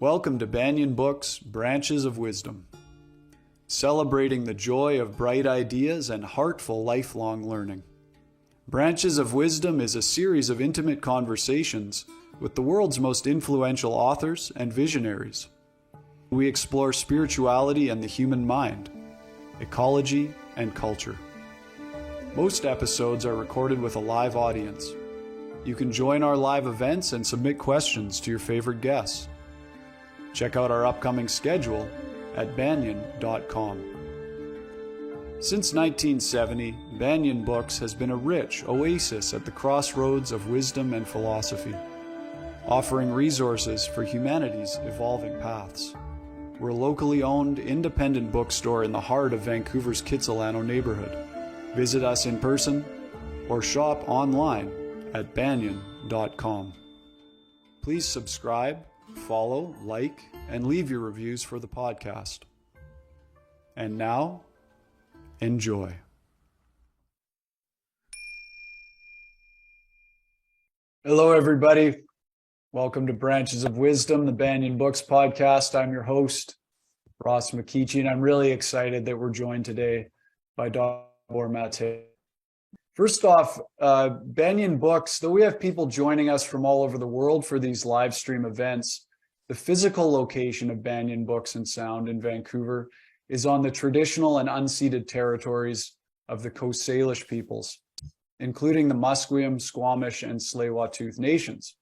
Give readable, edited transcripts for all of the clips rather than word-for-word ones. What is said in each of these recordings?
Welcome to Banyen Books, Branches of Wisdom, celebrating the joy of bright ideas and heartful lifelong learning. Branches of Wisdom is a series of intimate conversations with the world's most influential authors and visionaries. We explore spirituality and the human mind, ecology and culture. Most episodes are recorded with a live audience. You can join our live events and submit questions to your favorite guests. Check out our upcoming schedule at banyen.com. Since 1970, Banyen Books has been a rich oasis at the crossroads of wisdom and philosophy, offering resources for humanity's evolving paths. We're a locally owned, independent bookstore in the heart of Vancouver's Kitsilano neighborhood. Visit us in person or shop online at banyen.com. Please subscribe, follow, like, and leave your reviews for the podcast. And now, enjoy. Hello, everybody. Welcome to Branches of Wisdom, the Banyen Books podcast. I'm your host, Ross McKeechie, and I'm really excited that we're joined today by Gabor Maté. First off, Banyen Books, though we have people joining us from all over the world for these live stream events, the physical location of Banyen Books and Sound in Vancouver is on the traditional and unceded territories of the Coast Salish peoples, including the Musqueam, Squamish, and Tsleil-Waututh nations.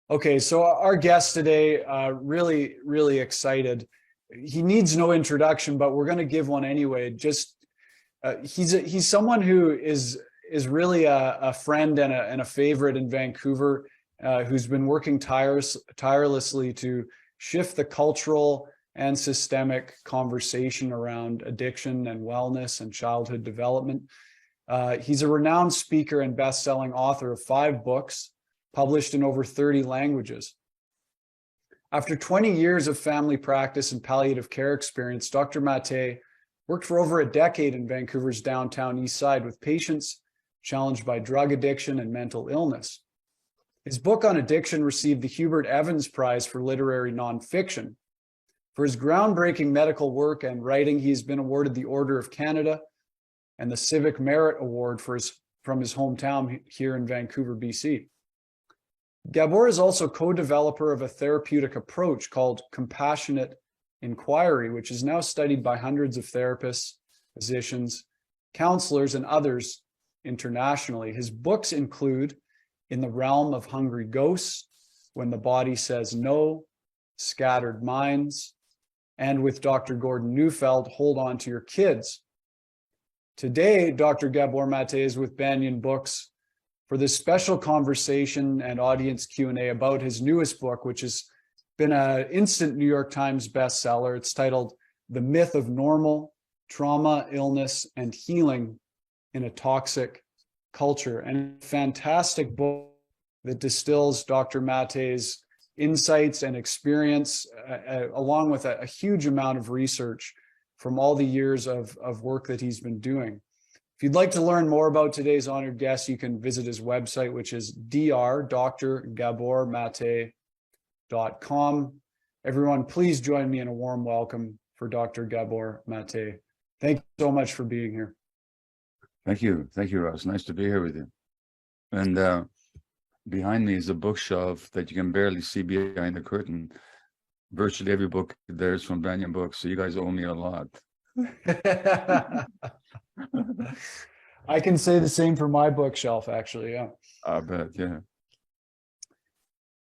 Okay, so our guest today, really excited. He needs no introduction, but we're going to give one anyway. He's someone who is really a friend and a favorite in Vancouver, who's been working tirelessly to shift the cultural and systemic conversation around addiction and wellness and childhood development. He's a renowned speaker and best-selling author of 5 books, published in over 30 languages. After 20 years of family practice and palliative care experience, Dr. Maté worked for over a decade in Vancouver's downtown east side with patients challenged by drug addiction and mental illness. His book on addiction received the Hubert Evans Prize for Literary Nonfiction. For his groundbreaking medical work and writing, he has been awarded the Order of Canada and the Civic Merit Award from his hometown here in Vancouver, BC. Gabor is also co-developer of a therapeutic approach called compassionate inquiry, which is now studied by hundreds of therapists, physicians, counselors, and others internationally. His books include In the Realm of Hungry Ghosts, When the Body Says No, Scattered Minds, and with Dr. Gordon Neufeld, Hold On to Your Kids. Today, Dr. Gabor Maté is with Banyen Books for this special conversation and audience Q&A about his newest book, which has been an instant New York Times bestseller. It's titled The Myth of Normal, Trauma, Illness, and Healing in a Toxic Culture, and a fantastic book that distills Dr. Maté's insights and experience, along with a huge amount of research from all the years of work that he's been doing. If you'd like to learn more about today's honored guest, you can visit his website, which is drgabormaté.com. Everyone, please join me in a warm welcome for Dr. Gabor Maté. Thank you so much for being here. Thank you, Ross. Nice to be here with you. And behind me is a bookshelf that you can barely see behind the curtain. Virtually every book there is from Banyen Books, so you guys owe me a lot. I can say the same for my bookshelf, actually. Yeah. I bet, yeah.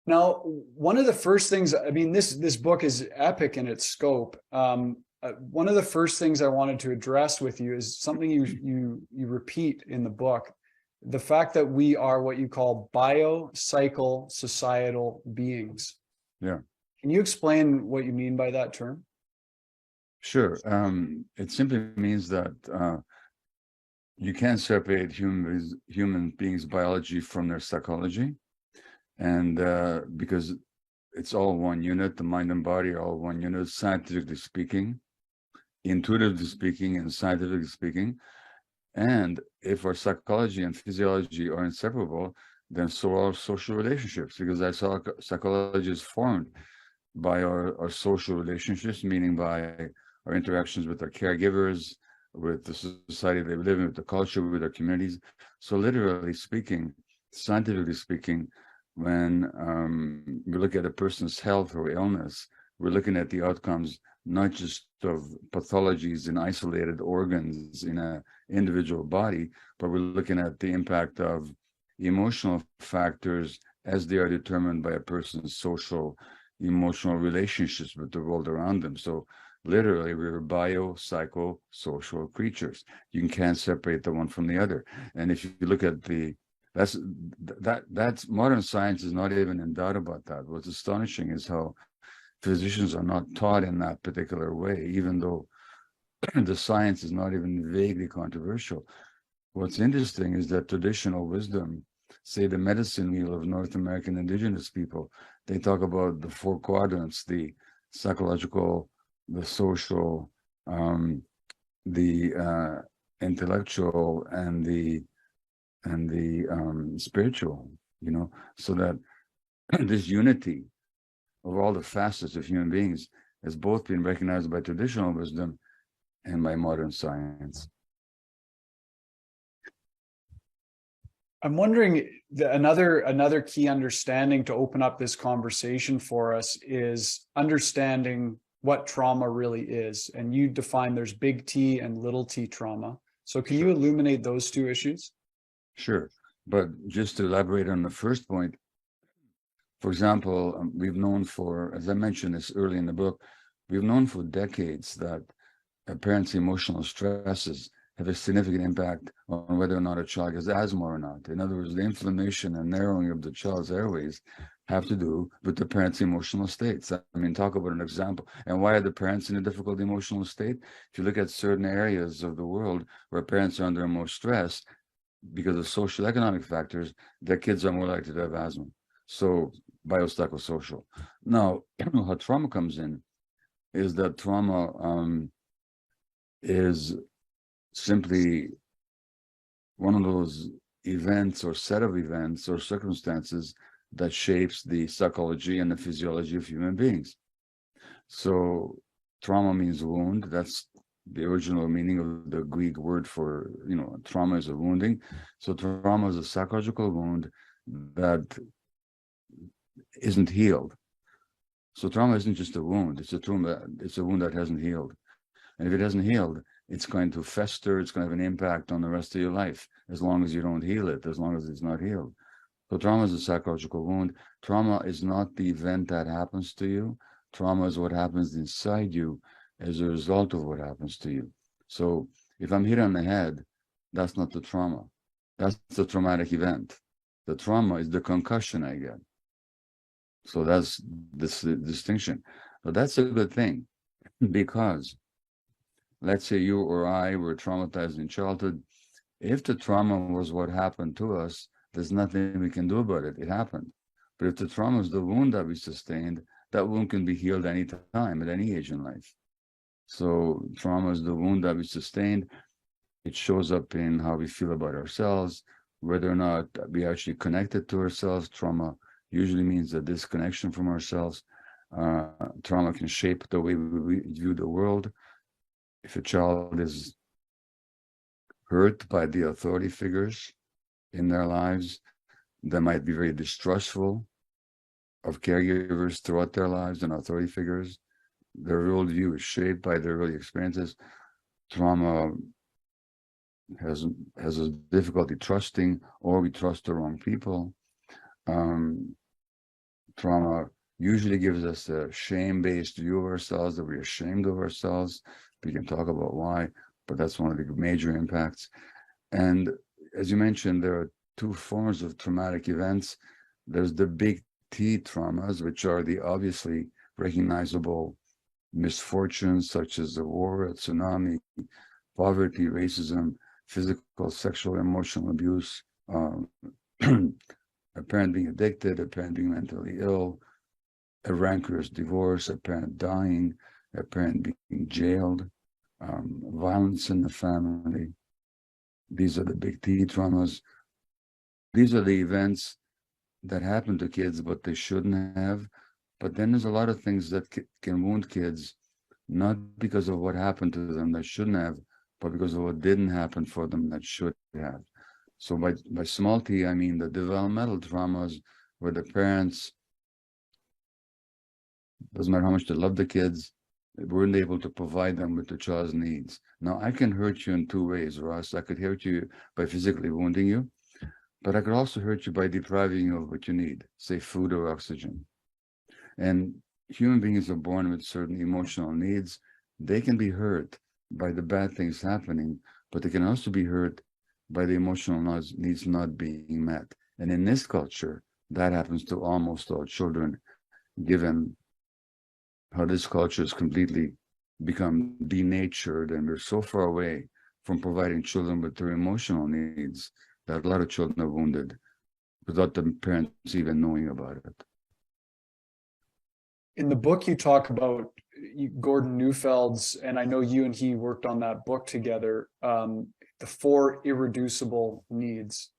Now, one of the first things, I mean, this book is epic in its scope. One of the first things I wanted to address with you is something you repeat in the book, the fact that we are what you call biopsychosocial beings. Yeah. Can you explain what you mean by that term? Sure. It simply means that you can't separate human beings' biology from their psychology, and because it's all one unit, the mind and body are all one unit, scientifically speaking, intuitively speaking, and scientifically speaking. And if our psychology and physiology are inseparable, then so are social relationships, because our psychology is formed by our social relationships, meaning by our interactions with our caregivers, with the society they live in, with the culture, with our communities. So literally speaking, scientifically speaking, when we look at a person's health or illness, we're looking at the outcomes not just of pathologies in isolated organs in an individual body, but we're looking at the impact of emotional factors as they are determined by a person's social, emotional relationships with the world around them. So literally, we're biopsychosocial creatures. You can't separate the one from the other. And if you look at that's modern science is not even in doubt about that. What's astonishing is how physicians are not taught in that particular way, even though the science is not even vaguely controversial. What's interesting is that traditional wisdom, say the medicine wheel of North American indigenous people, they talk about the four quadrants: the psychological, the social, the intellectual, and the spiritual. So that this unity of all the facets of human beings has both been recognized by traditional wisdom and by modern science. I'm wondering another key understanding to open up this conversation for us is understanding what trauma really is. And you define there's big T and little t trauma. So can you illuminate those two issues? Sure. But just to elaborate on the first point, for example, we've known for, as I mentioned this early in the book, we've known for decades that a parent's emotional stresses have a significant impact on whether or not a child has asthma or not. In other words, the inflammation and narrowing of the child's airways have to do with the parent's emotional states. I mean, talk about an example. And why are the parents in a difficult emotional state? If you look at certain areas of the world where parents are under more stress because of social economic factors, their kids are more likely to have asthma. So biopsychosocial. Now, how trauma comes in is that trauma is simply one of those events or set of events or circumstances that shapes the psychology and the physiology of human beings. So trauma means wound. That's the original meaning of the Greek word for, trauma is a wounding. So trauma is a psychological wound that isn't healed. So trauma isn't just a wound. It's a wound that hasn't healed. And if it hasn't healed, it's going to fester. It's going to have an impact on the rest of your life, as long as you don't heal it, as long as it's not healed. So trauma is a psychological wound. Trauma is not the event that happens to you. Trauma is what happens inside you as a result of what happens to you. So if I'm hit on the head, that's not the trauma. That's the traumatic event. The trauma is the concussion I get. So that's this distinction. But that's a good thing, because let's say you or I were traumatized in childhood. If the trauma was what happened to us, there's nothing we can do about it. It happened. But if the trauma is the wound that we sustained, that wound can be healed any time, at any age in life. So trauma is the wound that we sustained. It shows up in how we feel about ourselves, whether or not we actually connected to ourselves. Trauma usually means a disconnection from ourselves. Trauma can shape the way we view the world. If a child is hurt by the authority figures in their lives, they might be very distrustful of caregivers throughout their lives and authority figures. Their worldview is shaped by their early experiences. Trauma has a difficulty trusting, or we trust the wrong people. Trauma usually gives us a shame-based view of ourselves, that we're ashamed of ourselves. We can talk about why, but that's one of the major impacts. And as you mentioned, there are two forms of traumatic events. There's the big T traumas, which are the obviously recognizable misfortunes, such as a war, a tsunami, poverty, racism, physical, sexual, emotional abuse, a parent being addicted, a parent being mentally ill, a rancorous divorce, a parent dying, a parent being jailed, violence in the family. These are the big T traumas. These are the events that happen to kids, but they shouldn't have. But then there's a lot of things that can wound kids, not because of what happened to them that shouldn't have, but because of what didn't happen for them that should have. So by small t, I mean the developmental traumas where the parents, doesn't matter how much they love the kids, they weren't able to provide them with the child's needs. Now, I can hurt you in two ways, Ross. I could hurt you by physically wounding you, but I could also hurt you by depriving you of what you need, say food or oxygen. And human beings are born with certain emotional needs. They can be hurt by the bad things happening, but they can also be hurt by the emotional needs not being met. And in this culture, that happens to almost all children, given how this culture has completely become denatured, and we're so far away from providing children with their emotional needs that a lot of children are wounded without the parents even knowing about it. In the book, you talk about Gordon Neufeld's, and I know you and he worked on that book together, the 4 irreducible needs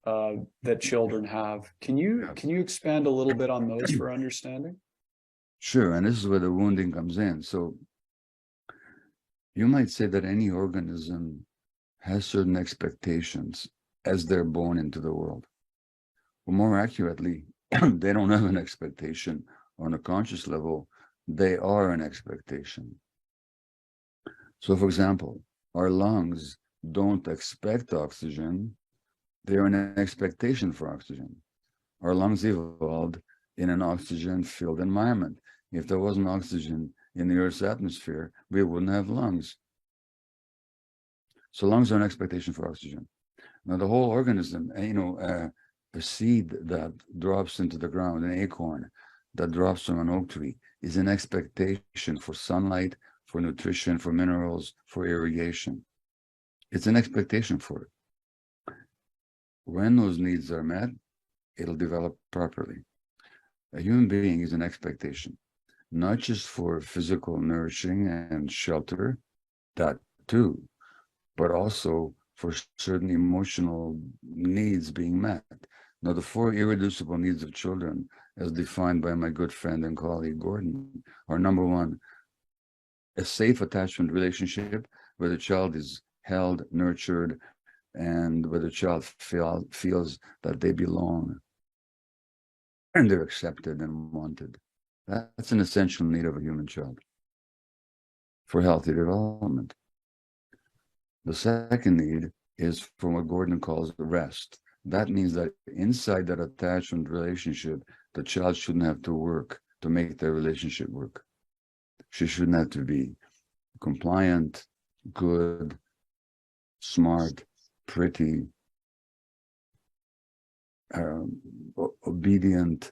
that children have. Can you expand a little bit on those for understanding? Sure, and this is where the wounding comes in. So you might say that any organism has certain expectations as they're born into the world. Or more accurately, they don't have an expectation on a conscious level. They are an expectation. So, for example, our lungs don't expect oxygen. They're an expectation for oxygen. Our lungs evolved in an oxygen-filled environment. If there wasn't oxygen in the Earth's atmosphere, we wouldn't have lungs. So lungs are an expectation for oxygen. Now, the whole organism, a seed that drops into the ground, an acorn that drops from an oak tree, is an expectation for sunlight, for nutrition, for minerals, for irrigation. It's an expectation for it. When those needs are met, it'll develop properly. A human being is an expectation, not just for physical nourishing and shelter, that too, but also for certain emotional needs being met. Now, the 4 irreducible needs of children, as defined by my good friend and colleague Gordon, are: number 1, a safe attachment relationship where the child is held, nurtured, and where the child feels that they belong and they're accepted and wanted. That's an essential need of a human child for healthy development. The second need is for what Gordon calls rest. That means that inside that attachment relationship, the child shouldn't have to work to make their relationship work. She shouldn't have to be compliant, good, smart, pretty, obedient,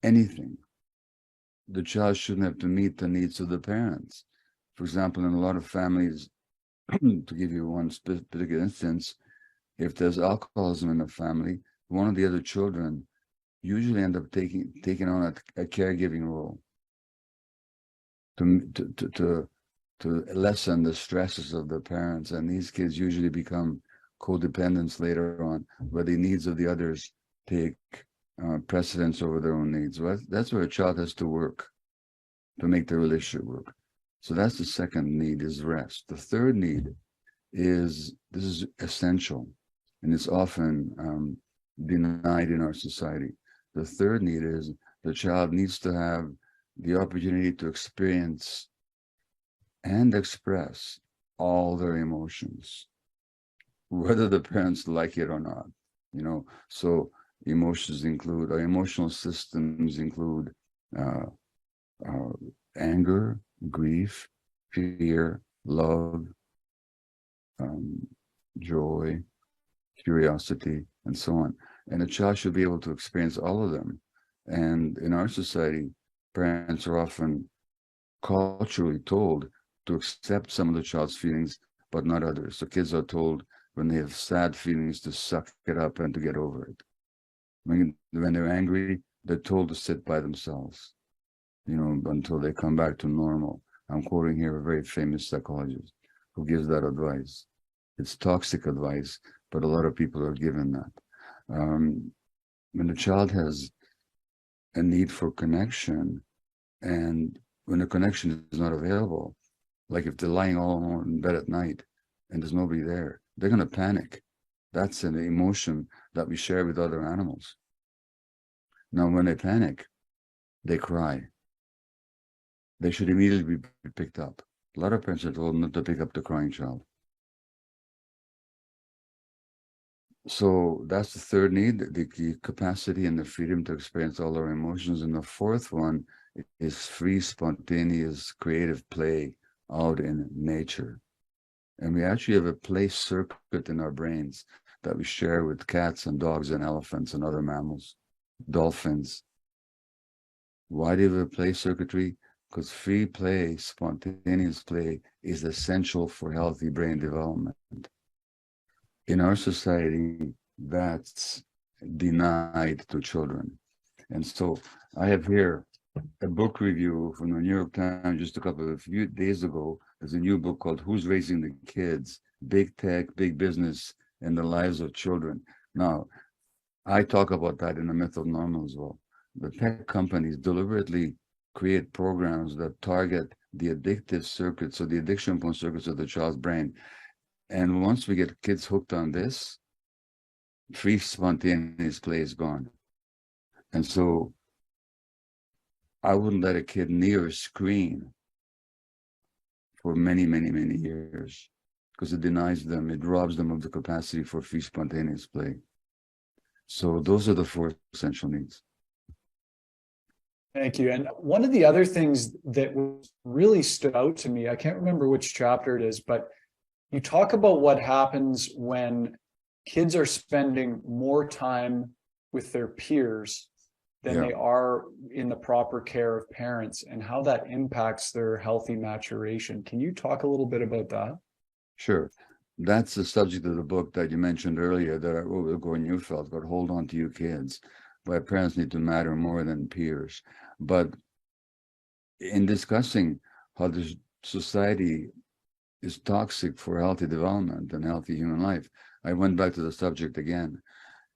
anything. The child shouldn't have to meet the needs of the parents. For example, in a lot of families, to give you one specific instance, if there's alcoholism in the family, one of the other children usually end up taking on a caregiving role to lessen the stresses of the parents, and these kids usually become codependents later on, where the needs of the others take precedence over their own needs. Well, that's where a child has to work to make their relationship work. So that's the second need, is rest. The third need is, this is essential, and it's often denied in our society. The third need is the child needs to have the opportunity to experience and express all their emotions, whether the parents like it or not. So emotions include, our emotional systems include anger, grief, fear, love, joy, curiosity, and so on. And a child should be able to experience all of them. And in our society, parents are often culturally told to accept some of the child's feelings, but not others. So kids are told when they have sad feelings to suck it up and to get over it. When they're angry, they're told to sit by themselves, until they come back to normal. I'm quoting here a very famous psychologist who gives that advice. It's toxic advice, but a lot of people are given that. When the child has a need for connection. And when the connection is not available, like if they're lying all alone in bed at night and there's nobody there, they're going to panic. That's an emotion that we share with other animals. Now, when they panic, they cry. They should immediately be picked up. A lot of parents are told not to pick up the crying child. So that's the third need, the capacity and the freedom to experience all our emotions. And the fourth one is free, spontaneous, creative play out in nature. And we actually have a play circuit in our brains that we share with cats and dogs and elephants and other mammals, dolphins. Why do we have a play circuitry? Because free play, spontaneous play is essential for healthy brain development. In our society, that's denied to children. And so I have here a book review from the New York Times just a few days ago. There's a new book called Who's Raising the Kids? Big Tech, Big Business, and the Lives of Children. Now, I talk about that in the Myth of Normal as well. The tech companies deliberately create programs that target the addictive circuits or the addiction prone circuits of the child's brain. And once we get kids hooked on this, free spontaneous play is gone. And so I wouldn't let a kid near a screen for many, many, many years because it denies them, it robs them of the capacity for free spontaneous play. So those are the four essential needs. Thank you. And one of the other things that really stood out to me, I can't remember which chapter it is, but you talk about what happens when kids are spending more time with their peers than they are in the proper care of parents and how that impacts their healthy maturation. Can you talk a little bit about that? Sure. That's the subject of the book that you mentioned earlier that I wrote with Gordon Neufeld, but Hold On to You Kids, why parents need to matter more than peers. But in discussing how this society is toxic for healthy development and healthy human life, I went back to the subject again.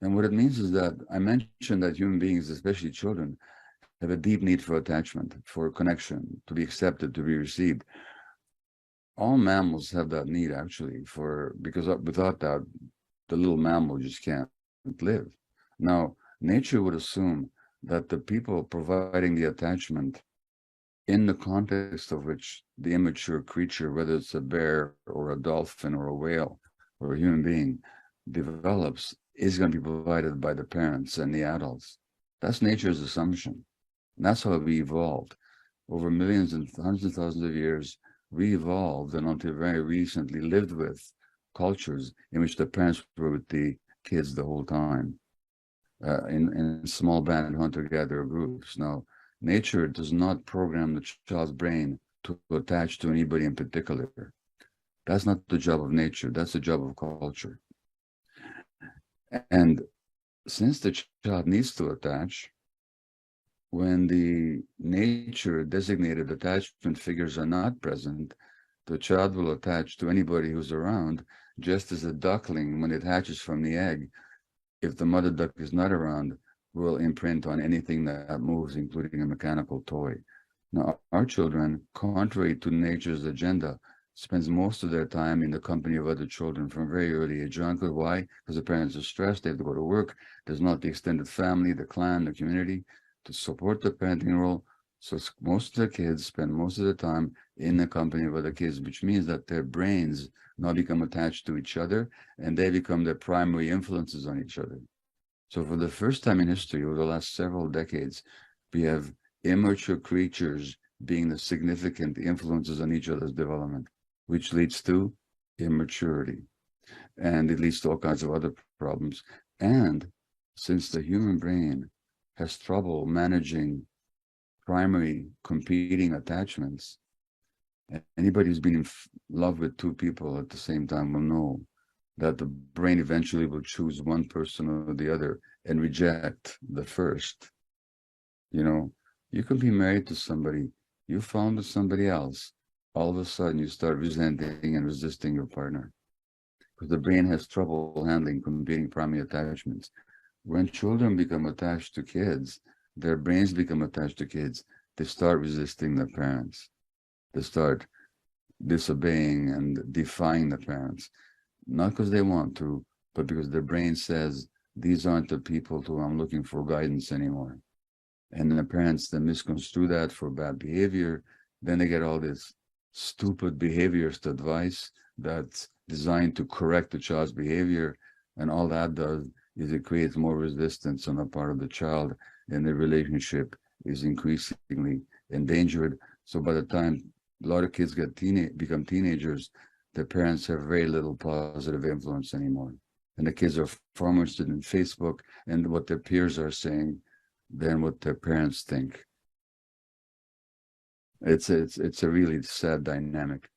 And what it means is that I mentioned that human beings, especially children, have a deep need for attachment, for connection, to be accepted, to be received. All mammals have that need actually, because without that, the little mammal just can't live. Now, nature would assume that the people providing the attachment in the context of which the immature creature, whether it's a bear or a dolphin or a whale or a human being, develops, is going to be provided by the parents and the adults. That's nature's assumption. And that's how we evolved. Over millions and hundreds of thousands of years, we evolved and until very recently lived with cultures in which the parents were with the kids the whole time, in small band hunter-gatherer groups. Now, nature does not program the child's brain to attach to anybody in particular. That's not the job of nature. That's the job of culture. And since the child needs to attach, when the nature designated attachment figures are not present, the child will attach to anybody who's around, just as a duckling, when it hatches from the egg, if the mother duck is not around, will imprint on anything that moves, including a mechanical toy. Now, our children, contrary to nature's agenda, spends most of their time in the company of other children from very early age on. Why? Because the parents are stressed, they have to go to work, there's not the extended family, the clan, the community to support the parenting role. So most of the kids spend most of the time in the company of other kids, which means that their brains now become attached to each other and they become their primary influences on each other. So for the first time in history, over the last several decades, we have immature creatures being the significant influences on each other's development, which leads to immaturity. And it leads to all kinds of other problems. And since the human brain has trouble managing primary competing attachments, anybody who's been in love with two people at the same time will know that the brain eventually will choose one person or the other and reject the first. You know, you can be married to somebody, you found with somebody else, all of a sudden you start resenting and resisting your partner because the brain has trouble handling competing primary attachments. When children become attached to kids, their brains become attached to kids, they start resisting their parents. They start disobeying and defying the parents, not because they want to, but because their brain says, these aren't the people to whom I'm looking for guidance anymore. And the parents then misconstrue that for bad behavior. Then they get all this stupid behaviorist advice that's designed to correct the child's behavior. And all that does is it creates more resistance on the part of the child, and the relationship is increasingly endangered. So by the time a lot of kids become teenagers, their parents have very little positive influence anymore. And the kids are far more interested in Facebook and what their peers are saying than what their parents think. It's a really sad dynamic.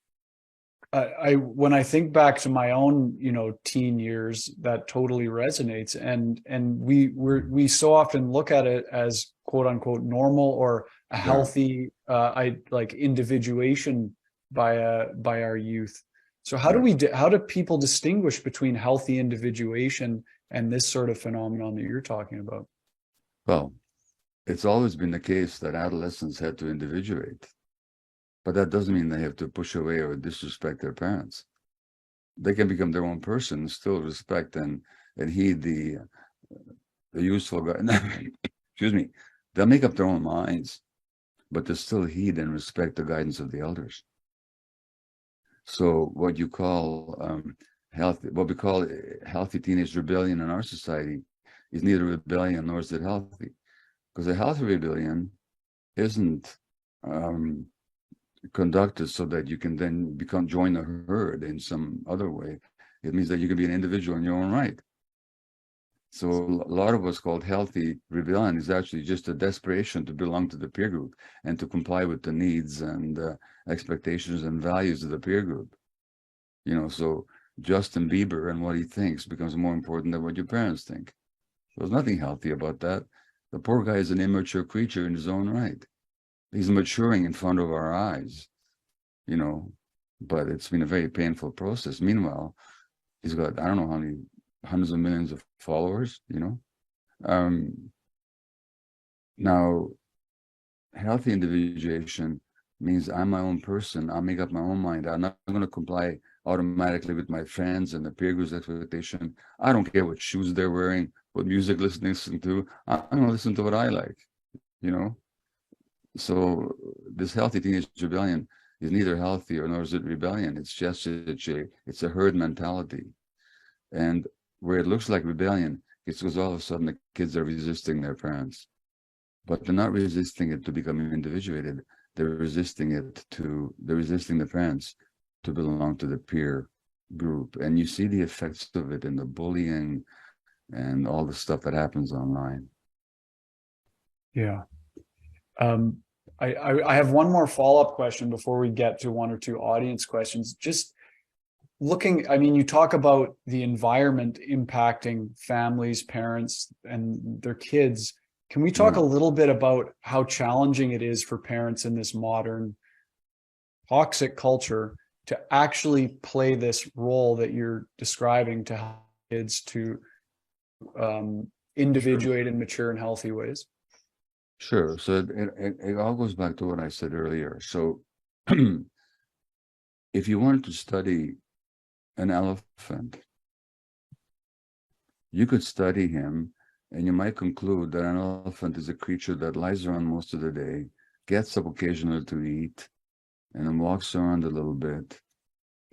I when I think back to my own, teen years, that totally resonates. And we so often look at it as quote unquote normal or a healthy individuation by our youth. So how do people distinguish between healthy individuation and this sort of phenomenon that you're talking about? Well, it's always been the case that adolescents had to individuate, but that doesn't mean they have to push away or disrespect their parents. They can become their own person, still respect and heed the useful guide. Excuse me. They'll make up their own minds, but they still heed and respect the guidance of the elders. So what you call what we call healthy teenage rebellion in our society is neither rebellion nor is it healthy. Because a healthy rebellion isn't conducted so that you can then join a herd in some other way. It means that you can be an individual in your own right. So a lot of what's called healthy rebellion is actually just a desperation to belong to the peer group and to comply with the needs and expectations and values of the peer group. So Justin Bieber and what he thinks becomes more important than what your parents think. There's nothing healthy about that. The poor guy is an immature creature in his own right. He's maturing in front of our eyes, but it's been a very painful process. Meanwhile, he's got, I don't know how many hundreds of millions of followers, Now, healthy individuation means I'm my own person. I'll make up my own mind. I'm not going to comply automatically with my friends and the peer group's expectation. I don't care what shoes they're wearing, what music listen to. I'm going to listen to what I like, So this healthy teenage rebellion is neither healthy nor is it rebellion. It's just it's a herd mentality. And where it looks like rebellion, it's because all of a sudden the kids are resisting their parents. But they're not resisting it to become individuated. They're resisting the parents to belong to the peer group. And you see the effects of it in the bullying and all the stuff that happens online. Yeah. I have one more follow-up question before we get to one or two audience questions. Just looking, you talk about the environment impacting families, parents, and their kids. Can we talk a little bit about how challenging it is for parents in this modern toxic culture to actually play this role that you're describing to help kids to individuate and mature in healthy ways? Sure. So it all goes back to what I said earlier. So if you wanted to study an elephant, you could study him and you might conclude that an elephant is a creature that lies around most of the day, gets up occasionally to eat, and then walks around a little bit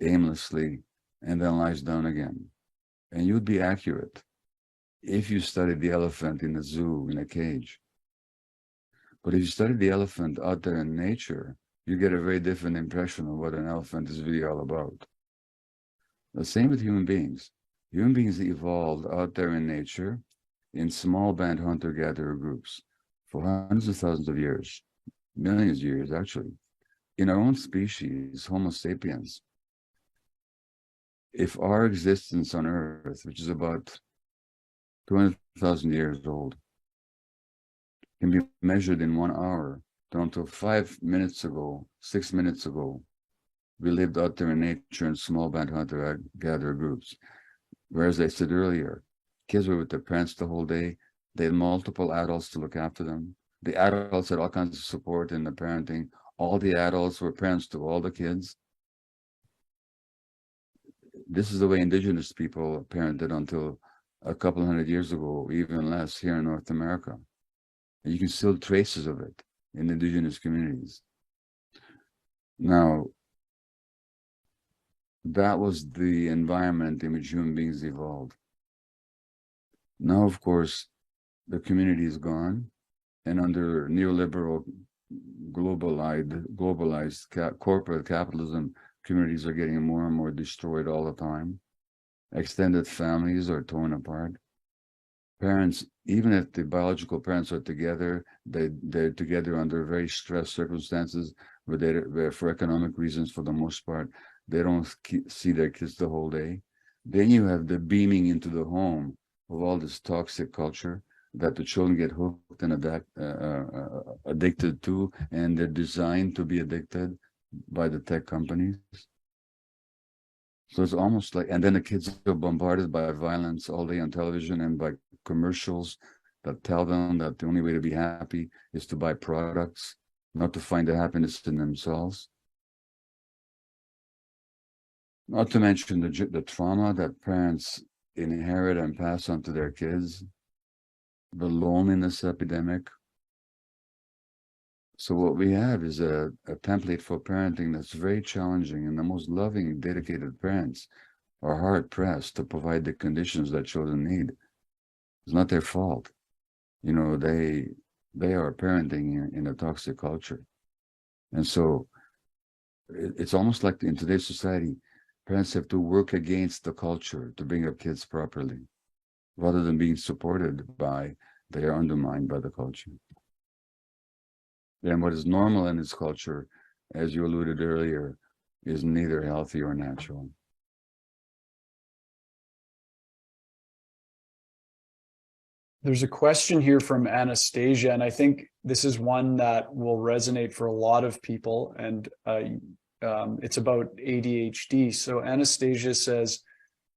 aimlessly, and then lies down again. And you'd be accurate if you studied the elephant in a zoo, in a cage. But if you study the elephant out there in nature, you get a very different impression of what an elephant is really all about. The same with human beings. Human beings evolved out there in nature in small band hunter-gatherer groups for hundreds of thousands of years, millions of years actually. In our own species, Homo sapiens, if our existence on Earth, which is about 200,000 years old, can be measured in 1 hour, then until 5 minutes ago, 6 minutes ago, we lived out there in nature in small band hunter-gatherer groups. Whereas I said earlier, kids were with their parents the whole day. They had multiple adults to look after them. The adults had all kinds of support in the parenting. All the adults were parents to all the kids. This is the way indigenous people parented until a couple hundred years ago, even less here in North America. And you can still traces of it in indigenous communities. Now, that was the environment in which human beings evolved. Now, of course, the community is gone, and under neoliberal, globalized corporate capitalism, communities are getting more and more destroyed all the time. Extended families are torn apart. Parents, even if the biological parents are together, they're together under very stressed circumstances, where for economic reasons, for the most part, they don't see their kids the whole day. Then you have the beaming into the home of all this toxic culture that the children get hooked and addicted to, and they're designed to be addicted by the tech companies. So it's almost like, and then the kids are bombarded by violence all day on television and by commercials that tell them that the only way to be happy is to buy products, not to find the happiness in themselves. Not to mention the trauma that parents inherit and pass on to their kids, the loneliness epidemic. So what we have is a template for parenting that's very challenging, and the most loving, dedicated parents are hard-pressed to provide the conditions that children need. It's not their fault. You know, they are parenting in a toxic culture. And so it's almost like in today's society, parents have to work against the culture to bring up kids properly, rather than being supported by, they are undermined by the culture. And what is normal in this culture, as you alluded earlier, is neither healthy or natural. There's a question here from Anastasia, and I think this is one that will resonate for a lot of people, and it's about ADHD. So Anastasia says,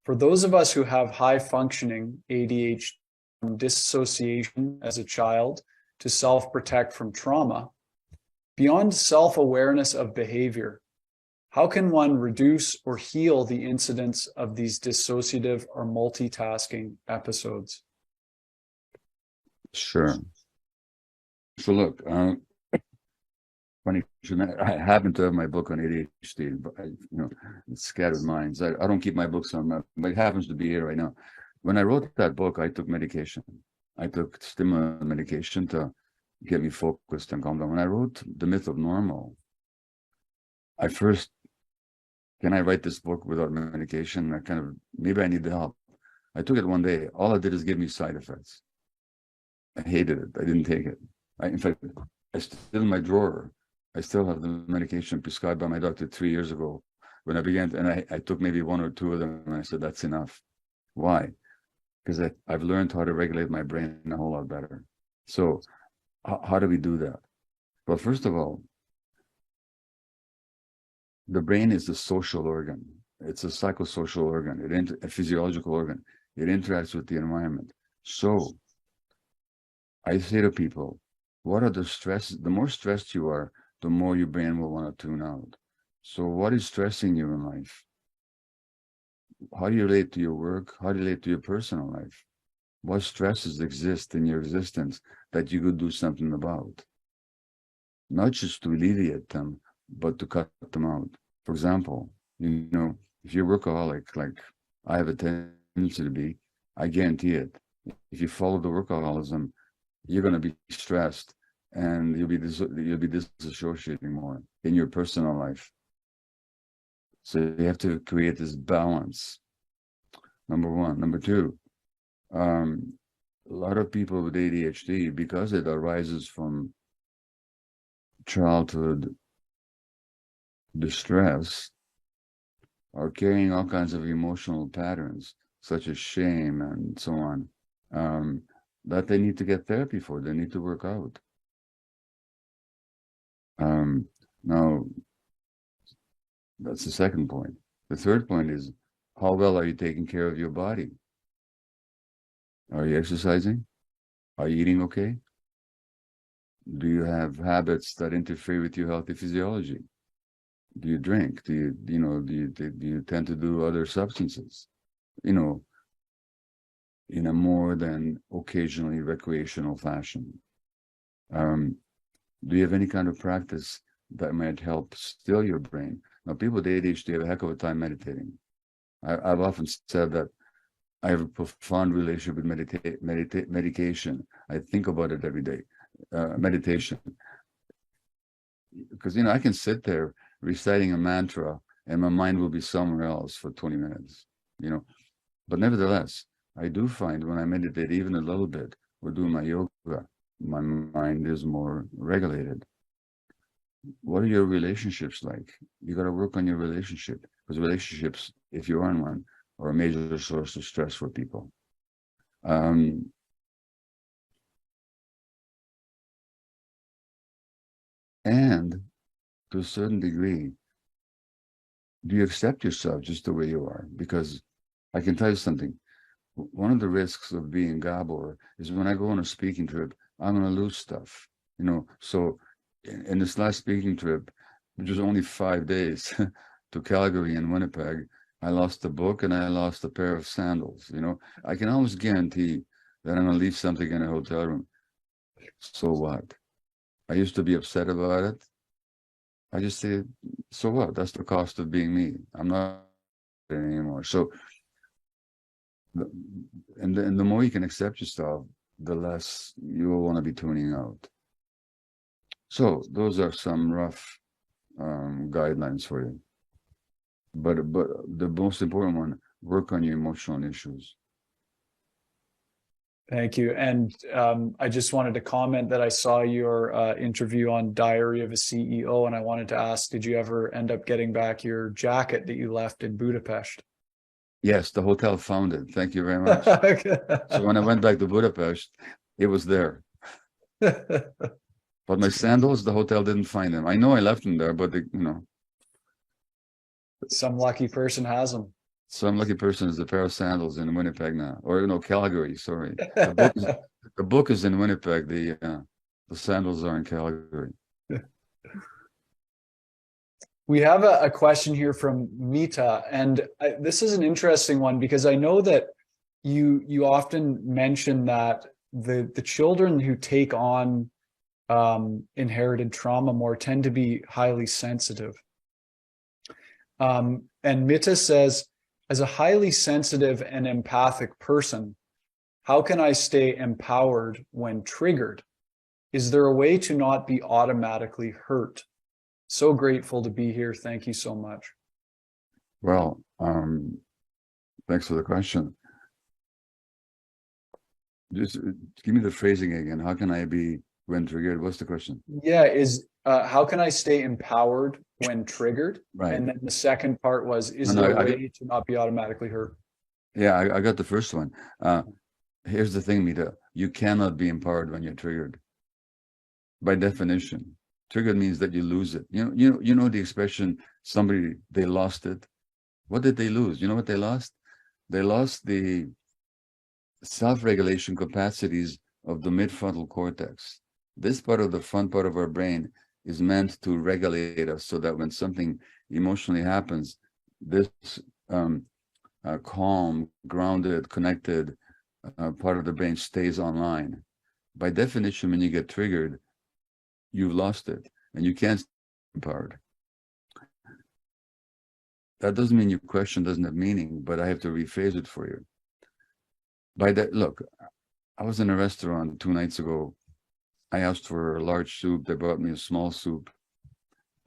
for those of us who have high functioning ADHD, from dissociation as a child to self-protect from trauma, beyond self-awareness of behavior, how can one reduce or heal the incidence of these dissociative or multitasking episodes? Sure. So look, funny, I happen to have my book on ADHD, but it's Scattered Minds. I don't keep my books on, but it happens to be here right now. When I wrote that book, I took medication. I took stimulant medication to get me focused and calm down. When I wrote The Myth of Normal, I first, can I write this book without medication? Maybe I need the help. I took it one day. All it did is give me side effects. I hated it. I didn't take it. In fact, I still in my drawer. I still have the medication prescribed by my doctor 3 years ago. When I began, and I took maybe one or two of them, and I said, that's enough. Why? Because I've learned how to regulate my brain a whole lot better. So how do we do that? Well, first of all, the brain is a social organ. It's a psychosocial organ. A physiological organ. It interacts with the environment. So I say to people, what are the stresses? The more stressed you are, the more your brain will want to tune out. So what is stressing you in life? How do you relate to your work? How do you relate to your personal life? What stresses exist in your existence that you could do something about? Not just to alleviate them, but to cut them out. For example, if you're workaholic, like I have a tendency to be, I guarantee it. If you follow the workaholism, you're going to be stressed, and you'll be disassociating more in your personal life. So you have to create this balance. Number one. Number two, a lot of people with ADHD, because it arises from childhood distress, are carrying all kinds of emotional patterns, such as shame and so on, that they need to get therapy for. They need to work out. Now, that's the second point. The third point is, how well are you taking care of your body? Are you exercising? Are you eating okay? Do you have habits that interfere with your healthy physiology? Do you drink? Do you tend to do other substances? You know, in a more than occasionally recreational fashion. Do you have any kind of practice that might help still your brain? Now, people with ADHD have a heck of a time meditating. I've often said that I have a profound relationship with medication. I think about it every day. Meditation, because I can sit there reciting a mantra and my mind will be somewhere else for 20 minutes. But nevertheless, I do find when I meditate even a little bit or do my yoga, my mind is more regulated. What are your relationships like? You got to work on your relationship, because relationships, if you are in one, are a major source of stress for people. And to a certain degree, do you accept yourself just the way you are? Because I can tell you something. One of the risks of being Gabor is when I go on a speaking trip, I'm going to lose stuff. So in this last speaking trip, which was only 5 days to Calgary and Winnipeg, I lost a book and I lost a pair of sandals. I can almost guarantee that I'm going to leave something in a hotel room. So what? I used to be upset about it. I just say, so what? That's the cost of being me. I'm not anymore. So, and the more you can accept yourself, the less you will want to be tuning out. So those are some rough guidelines for you. But the most important one, work on your emotional issues. Thank you. And I just wanted to comment that I saw your interview on Diary of a CEO, and I wanted to ask, did you ever end up getting back your jacket that you left in Budapest? Yes, the hotel found it. Thank you very much. So when I went back to Budapest, it was there. But my sandals, the hotel didn't find them. I know I left them there, but Some lucky person has them. some lucky person is a pair of sandals in Winnipeg now, or Calgary. Sorry, the book is in Winnipeg. The sandals are in Calgary. We have a question here from Mita, and this is an interesting one because I know that you often mention that the children who take on inherited trauma more tend to be highly sensitive. And Mita says, as a highly sensitive and empathic person, how can I stay empowered when triggered? Is there a way to not be automatically hurt? So grateful to be here. Thank you so much. Well, thanks for the question. Just give me the phrasing again. How can I be when triggered? What's the question? Yeah, how can I stay empowered when triggered? Right. And then the second part was, is there a way to not be automatically hurt? Yeah, I got the first one. Here's the thing, Mita. You cannot be empowered when you're triggered. By definition, triggered means that you lose it. You know the expression, they lost it. What did they lose? You know what they lost? They lost the self-regulation capacities of the midfrontal cortex. This part of the front part of our brain is meant to regulate us so that when something emotionally happens, this calm, grounded, connected part of the brain stays online. By definition, when you get triggered, you've lost it and you can't stay empowered. That doesn't mean your question doesn't have meaning, but I have to rephrase it for you. By that, look, I was in a restaurant 2 nights ago. I asked for a large soup. They brought me a small soup.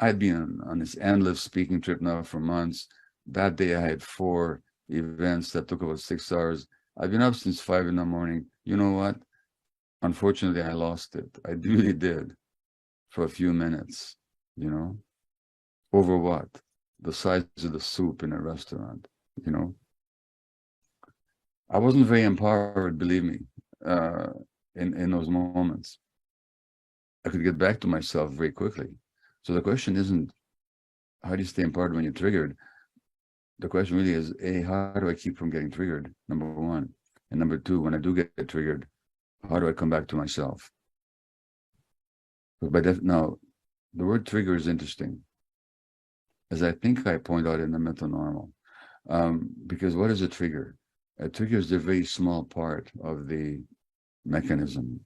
I'd been on this endless speaking trip now for months. That day I had 4 events that took about 6 hours. I've been up since 5 in the morning. You know what? Unfortunately, I lost it. I really did for a few minutes, over what? The size of the soup in a restaurant, I wasn't very empowered, believe me, in those moments. I could get back to myself very quickly. So the question isn't, how do you stay empowered when you're triggered? The question really is, A, how do I keep from getting triggered? Number 1. And number 2, when I do get triggered, How do I come back to myself? Now, the word trigger is interesting, as I think I point out in the mental normal. Because what is a trigger? A trigger is a very small part of the mechanism.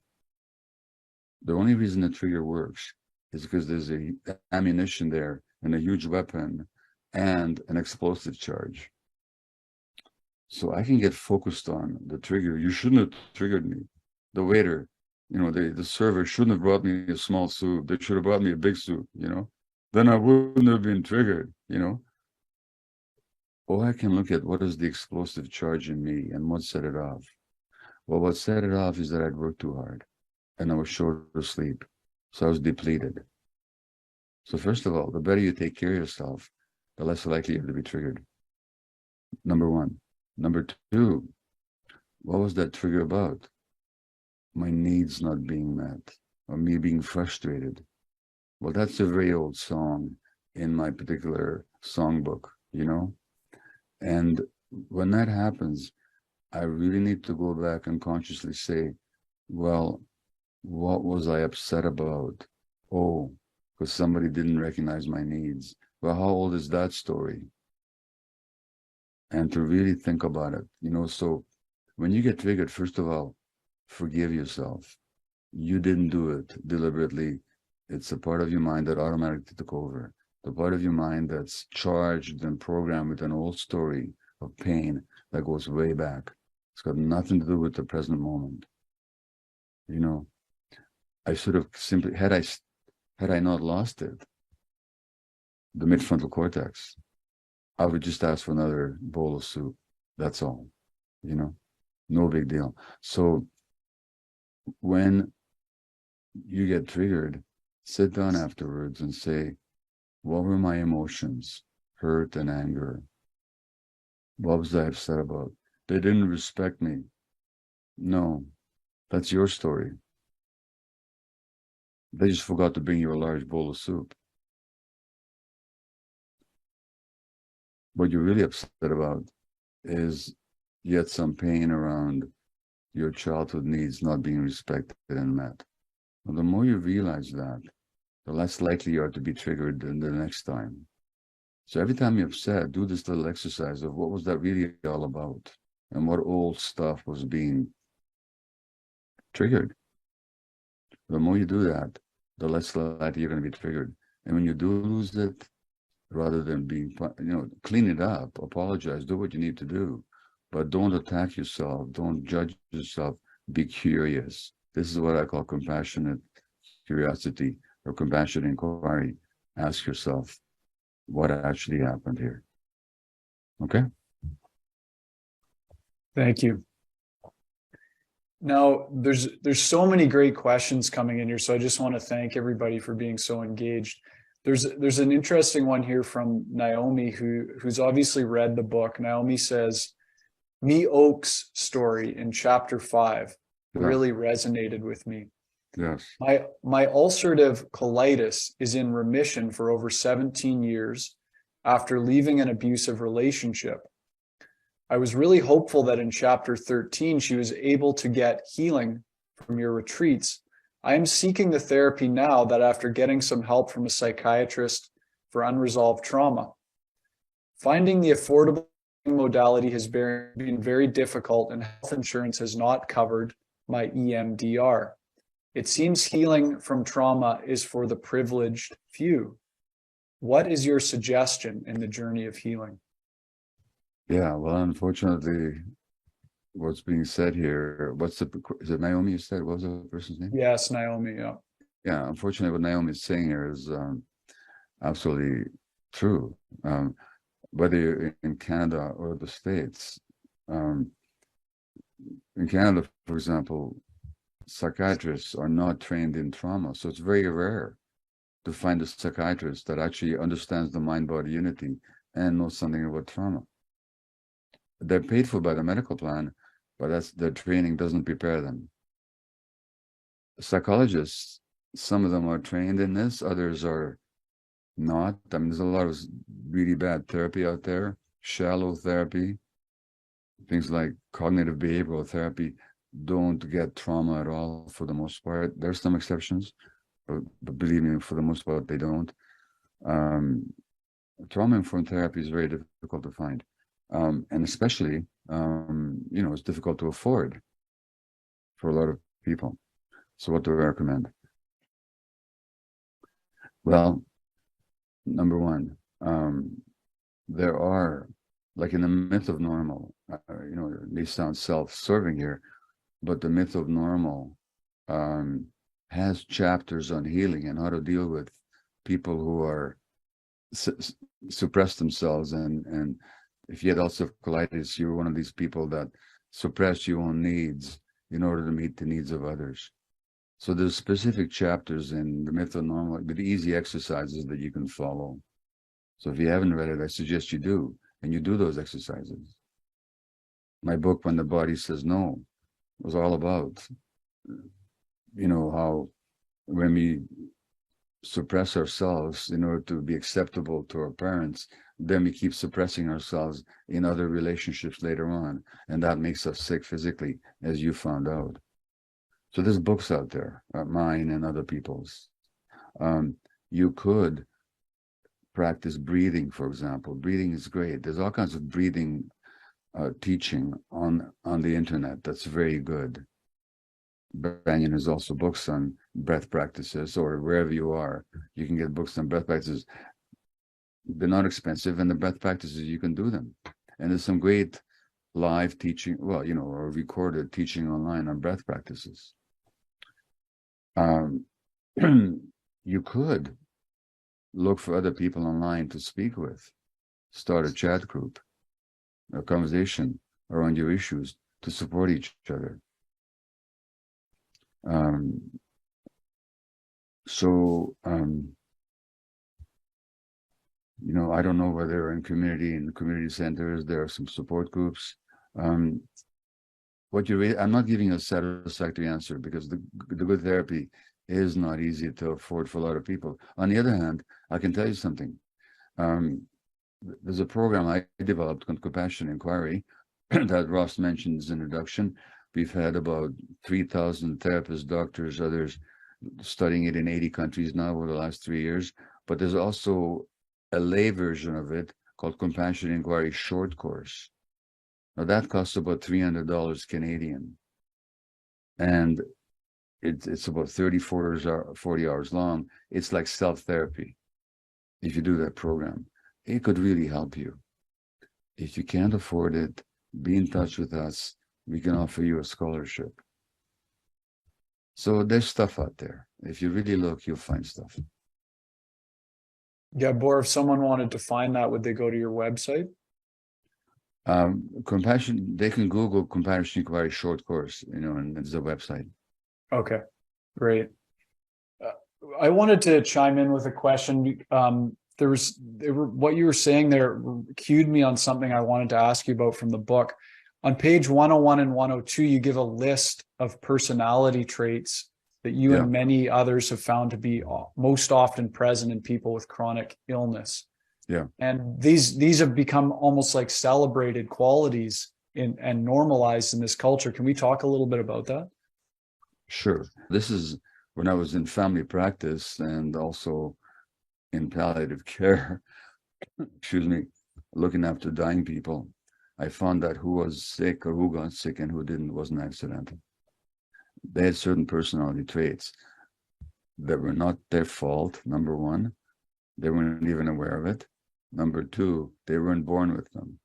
The only reason the trigger works is because there's a ammunition there and a huge weapon and an explosive charge. So I can get focused on the trigger. You shouldn't have triggered me. The waiter, the server shouldn't have brought me a small soup. They should have brought me a big soup, Then I wouldn't have been triggered. Or I can look at what is the explosive charge in me and what set it off. Well, what set it off is that I'd worked too hard and I was short of sleep. So I was depleted. So first of all, the better you take care of yourself, the less likely you're to be triggered. Number one. Number two, what was that trigger about? My needs not being met or me being frustrated. Well, that's a very old song in my particular songbook, And when that happens, I really need to go back and consciously say, well, what was I upset about? Oh, because somebody didn't recognize my needs. Well, how old is that story? And to really think about it, so when you get triggered, first of all, forgive yourself. You didn't do it deliberately. It's a part of your mind that automatically took over. The part of your mind that's charged and programmed with an old story of pain that goes way back. It's got nothing to do with the present moment. I should have simply, had I not lost it, the midfrontal cortex, I would just ask for another bowl of soup. That's all, no big deal. So when you get triggered, sit down afterwards and say, what were my emotions? Hurt and anger. What was I upset about? They didn't respect me. No, that's your story. They just forgot to bring you a large bowl of soup. What you're really upset about is you had some pain around your childhood needs not being respected and met. Well, the more you realize that, the less likely you are to be triggered the next time. So every time you're upset, do this little exercise of what was that really all about and what old stuff was being triggered. The more you do that, the less likely you're going to be triggered. And when you do lose it, rather than being, clean it up, apologize, do what you need to do, but don't attack yourself, don't judge yourself, be curious. This is what I call compassionate curiosity or compassionate inquiry. Ask yourself, what actually happened here? Okay? Thank you. Now, there's so many great questions coming in here, so I just want to thank everybody for being so engaged. There's an interesting one here from Naomi, who's obviously read the book. Naomi says, Me Oak's story in chapter 5 really resonated with me. Yes. My ulcerative colitis is in remission for over 17 years after leaving an abusive relationship. I was really hopeful that in chapter 13, she was able to get healing from your retreats. I am seeking the therapy now that after getting some help from a psychiatrist for unresolved trauma. Finding the affordable modality has been very difficult and health insurance has not covered my EMDR. It seems healing from trauma is for the privileged few. What is your suggestion in the journey of healing? Yeah, well, unfortunately, what's being said here, is it Naomi you said? What was the person's name? Yes, Naomi, yeah. Yeah, unfortunately, what Naomi is saying here is absolutely true. Whether you're in Canada or the States, in Canada, for example, psychiatrists are not trained in trauma, so it's very rare to find a psychiatrist that actually understands the mind-body unity and knows something about trauma. They're paid for by the medical plan, but their training doesn't prepare them. Psychologists, some of them are trained in this, others are not. I mean, there's a lot of really bad therapy out there, shallow therapy, things like cognitive behavioral therapy. don't get trauma at all for the most part. There's some exceptions, but believe me, for the most part, they don't. Trauma-informed therapy is very difficult to find. And especially, it's difficult to afford for a lot of people. So what do I recommend? Well, number one, there are, like in the myth of normal, it may sound self-serving here, but the myth of normal has chapters on healing and how to deal with people who are suppress themselves. And if you had ulcerative colitis, you're one of these people that suppress your own needs in order to meet the needs of others. So there's specific chapters in the myth of normal with easy exercises that you can follow. So if you haven't read it, I suggest you do, and you do those exercises. My book, When the Body Says No, was all about, how when we suppress ourselves in order to be acceptable to our parents, then we keep suppressing ourselves in other relationships later on, and that makes us sick physically, as you found out. So there's books out there, mine and other people's. You could practice breathing, for example. Breathing is great. There's all kinds of breathing teaching on the internet that's very good. Banyen has also books on breath practices, or wherever you are, you can get books on breath practices. They're not expensive, and the breath practices, you can do them. And there's some great live teaching, or recorded teaching online on breath practices. You could look for other people online to speak with, start a chat group, a conversation around your issues to support each other. I don't know whether in community centers, there are some support groups. I'm not giving a satisfactory answer, because the good therapy is not easy to afford for a lot of people. On the other hand, I can tell you something. There's a program I developed called Compassion Inquiry that Ross mentioned in his introduction. We've had about 3,000 therapists, doctors, others studying it in 80 countries now over the last 3 years. But there's also a lay version of it called Compassion Inquiry Short Course. Now that costs about $300 Canadian. And it's about 40 hours long. It's like self-therapy. If you do that program, it could really help you. If you can't afford it, be in touch with us. We can offer you a scholarship. So there's stuff out there. If you really look, you'll find stuff. Gabor, if someone wanted to find that, would they go to your website? They can Google Compassion Inquiry Short Course, and there's a website. Okay, great. I wanted to chime in with a question. What you were saying there cued me on something I wanted to ask you about from the book. On page 101 and 102, you give a list of personality traits that you and many others have found to be most often present in people with chronic illness. Yeah. And these have become almost like celebrated qualities and normalized in this culture. Can we talk a little bit about that? Sure. This is when I was in family practice and also in palliative care, looking after dying people. I found that who was sick or who got sick and who didn't wasn't accidental. They had certain personality traits that were not their fault, number one. They weren't even aware of it. Number two, they weren't born with them.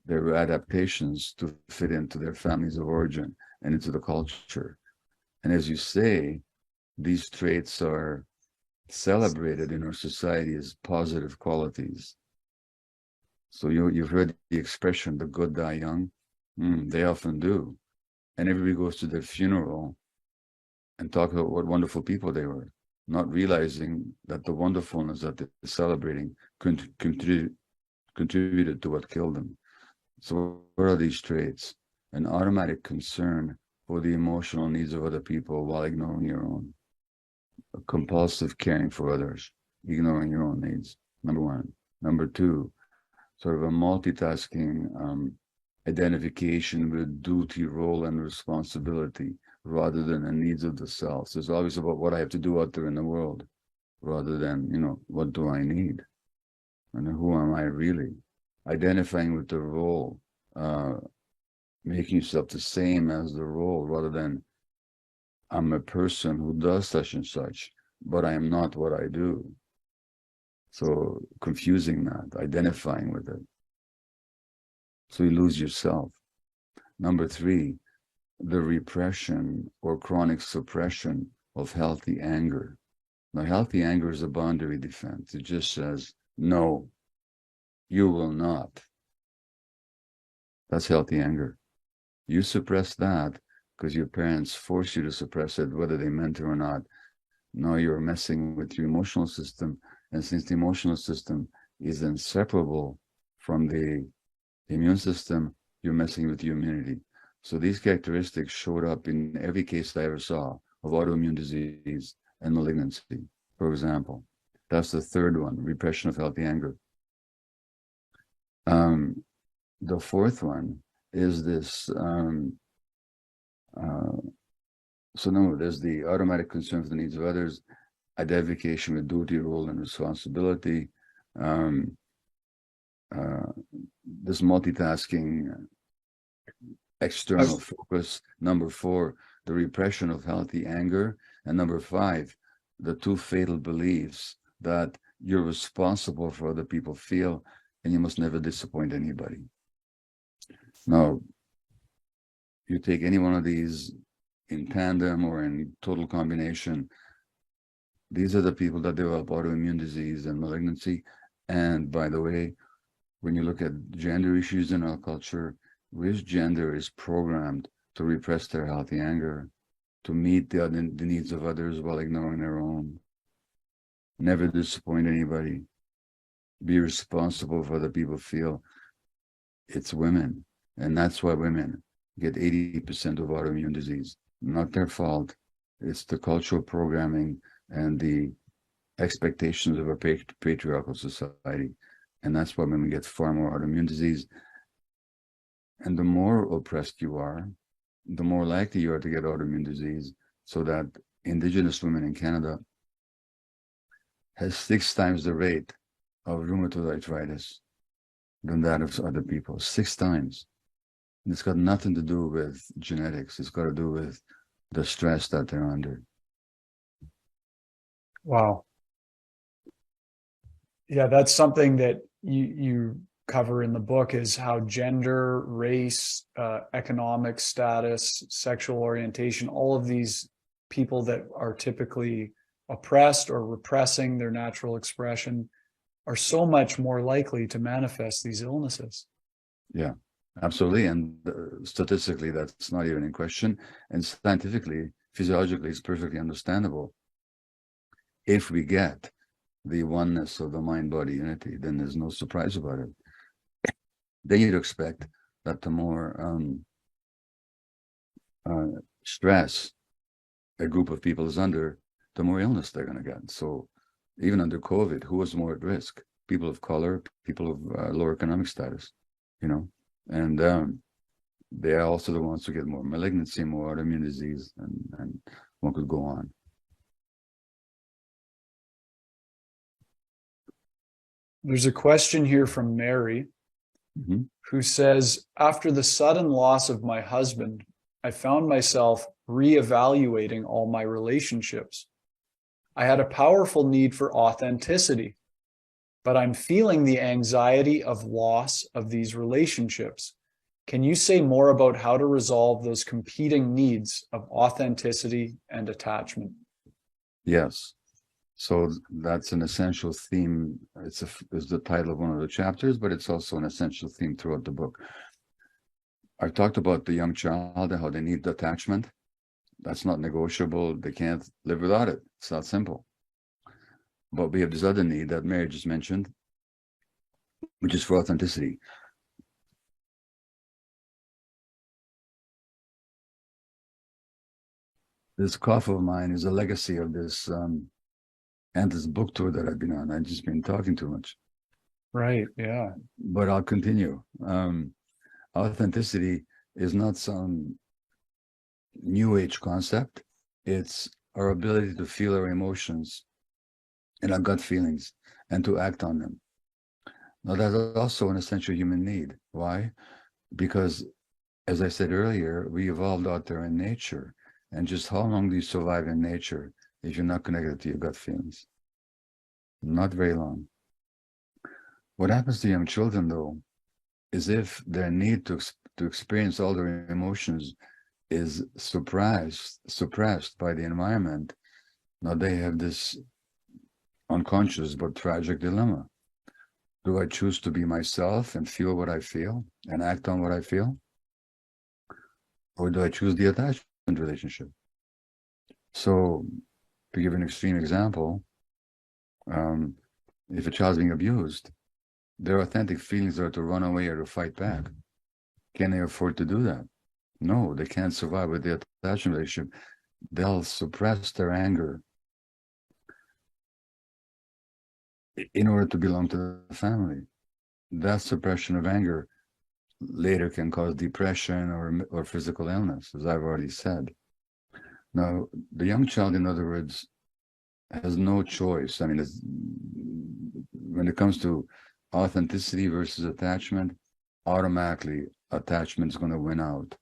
They were adaptations to fit into their families of origin and into the culture. And as you say, these traits are celebrated in our society as positive qualities. So you've heard the expression, the good die young. They often do. And everybody goes to their funeral and talk about what wonderful people they were, not realizing that the wonderfulness that they're celebrating contributed to what killed them. So what are these traits? An automatic concern for the emotional needs of other people while ignoring your own. A compulsive caring for others, ignoring your own needs, number one. Number two, sort of a multitasking identification with duty, role, and responsibility rather than the needs of the self. So it's always about what I have to do out there in the world rather than, what do I need? And who am I really? Identifying with the role, making yourself the same as the role rather than I'm a person who does such and such, but I am not what I do. So confusing that, identifying with it. So you lose yourself. Number 3, the repression or chronic suppression of healthy anger. Now, healthy anger is a boundary defense. It just says, no, you will not. That's healthy anger. You suppress that because your parents force you to suppress it, whether they meant to or not. Now you're messing with your emotional system. And since the emotional system is inseparable from the immune system, you're messing with your immunity. So these characteristics showed up in every case I ever saw of autoimmune disease and malignancy, for example. That's the third one, repression of healthy anger. The fourth one is this, there's the automatic concern for the needs of others, identification with duty, role, and responsibility, this multitasking, external focus. Number 4, the repression of healthy anger. And number 5, the 2 fatal beliefs that you're responsible for what other people feel and you must never disappoint anybody. Now, you take any one of these in tandem or in total combination, these are the people that develop autoimmune disease and malignancy. And by the way, when you look at gender issues in our culture, which gender is programmed to repress their healthy anger, to meet the needs of others while ignoring their own, never disappoint anybody, be responsible for what people feel? It's women. And that's why women get 80% of autoimmune disease. Not their fault. It's the cultural programming and the expectations of a patriarchal society. And that's why women get far more autoimmune disease. And the more oppressed you are, the more likely you are to get autoimmune disease. So that Indigenous women in Canada has 6 times the rate of rheumatoid arthritis than that of other people. 6 times. And it's got nothing to do with genetics. It's got to do with the stress that they're under. Wow. Yeah, that's something that you cover in the book, is how gender, race, economic status, sexual orientation, all of these people that are typically oppressed or repressing their natural expression are so much more likely to manifest these illnesses. Yeah, absolutely. And statistically, that's not even in question. And scientifically, physiologically, it's perfectly understandable. If we get the oneness of the mind-body unity, then there's no surprise about it. Then you'd expect that the more stress a group of people is under, the more illness they're going to get. So even under COVID, who was more at risk? People of color, people of lower economic status, and they are also the ones who get more malignancy, more autoimmune disease, and one could go on. There's a question here from Mary, who says, after the sudden loss of my husband, I found myself reevaluating all my relationships. I had a powerful need for authenticity, but I'm feeling the anxiety of loss of these relationships. Can you say more about how to resolve those competing needs of authenticity and attachment? Yes. So that's an essential theme. It's the title of one of the chapters, but it's also an essential theme throughout the book. I've talked about the young child and how they need attachment. That's not negotiable. They can't live without it. It's that simple. But we have this other need that Mary just mentioned, which is for authenticity. This cough of mine is a legacy of this and this book tour that I've been on. I've just been talking too much. Right, yeah. But I'll continue. Authenticity is not some new age concept. It's our ability to feel our emotions and our gut feelings and to act on them. Now, that's also an essential human need. Why? Because, as I said earlier, we evolved out there in nature. And just how long do you survive in nature if you're not connected to your gut feelings? Not very long. What happens to young children, though, is if their need to experience all their emotions is suppressed by the environment, now they have this unconscious but tragic dilemma. Do I choose to be myself and feel what I feel and act on what I feel? Or do I choose the attachment relationship? So, to give an extreme example, if a child's being abused, their authentic feelings are to run away or to fight back. Can they afford to do that? No, they can't survive with the attachment relationship. They'll suppress their anger in order to belong to the family. That suppression of anger later can cause depression or physical illness, as I've already said. Now, the young child, in other words, has no choice. I mean, when it comes to authenticity versus attachment, automatically attachment is going to win out.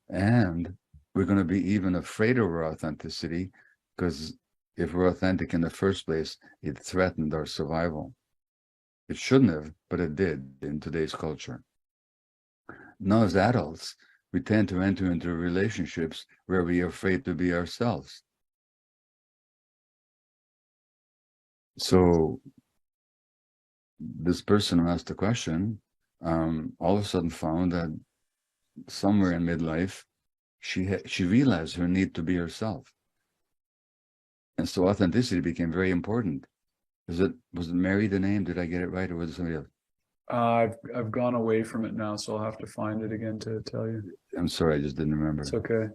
And we're going to be even afraid of our authenticity because if we're authentic in the first place, it threatened our survival. It shouldn't have, but it did in today's culture. Now, as adults, we tend to enter into relationships where we are afraid to be ourselves. So this person who asked the question all of a sudden found that somewhere in midlife, she realized her need to be herself. And so authenticity became very important. Was it Mary the name? Did I get it right, or was it somebody else? I've gone away from it now, so I'll have to find it again to tell you. I'm sorry, I just didn't remember. It's okay.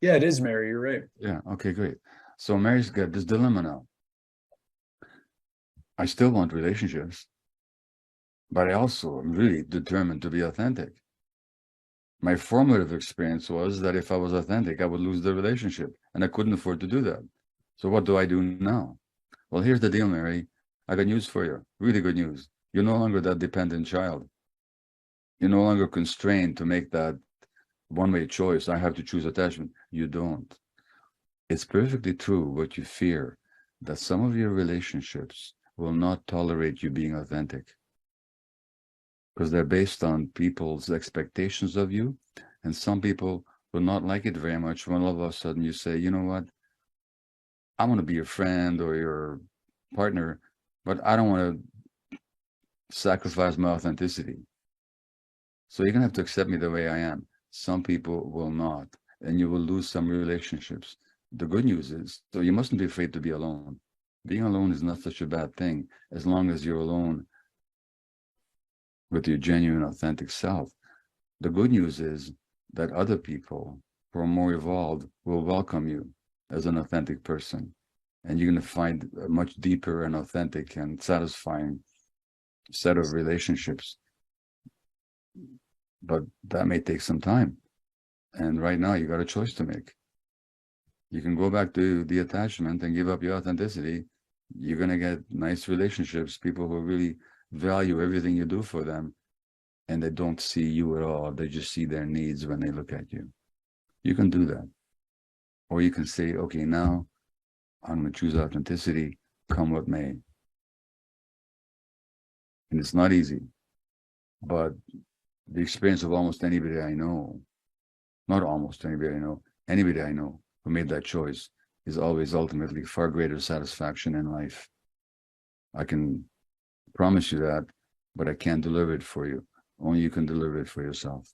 Yeah, it is Mary. You're right. Yeah, okay, great. So Mary's got this dilemma now. I still want relationships, but I also am really determined to be authentic. My formative experience was that if I was authentic, I would lose the relationship, and I couldn't afford to do that. So what do I do now? Well, here's the deal, Mary. I got news for you. Really good news. You're no longer that dependent child. You're no longer constrained to make that one-way choice. I have to choose attachment. You don't. It's perfectly true what you fear, that some of your relationships will not tolerate you being authentic because they're based on people's expectations of you. And some people will not like it very much when all of a sudden you say, you know what, I want to be your friend or your partner, but I don't want to sacrifice my authenticity. So you're going to have to accept me the way I am. Some people will not, and you will lose some relationships. The good news is, so you mustn't be afraid to be alone. Being alone is not such a bad thing as long as you're alone with your genuine, authentic self. The good news is that other people who are more evolved will welcome you as an authentic person. And you're going to find a much deeper and authentic and satisfying set of relationships. But that may take some time. And right now, you got a choice to make. You can go back to the attachment and give up your authenticity. You're going to get nice relationships, people who really value everything you do for them, and they don't see you at all. They just see their needs when they look at you. You can do that. Or you can say, okay, now I'm going to choose authenticity, come what may. And it's not easy, but the experience of almost anybody I know, not almost anybody I know, anybody I know who made that choice is always ultimately far greater satisfaction in life. I can promise you that, but I can't deliver it for you. Only you can deliver it for yourself.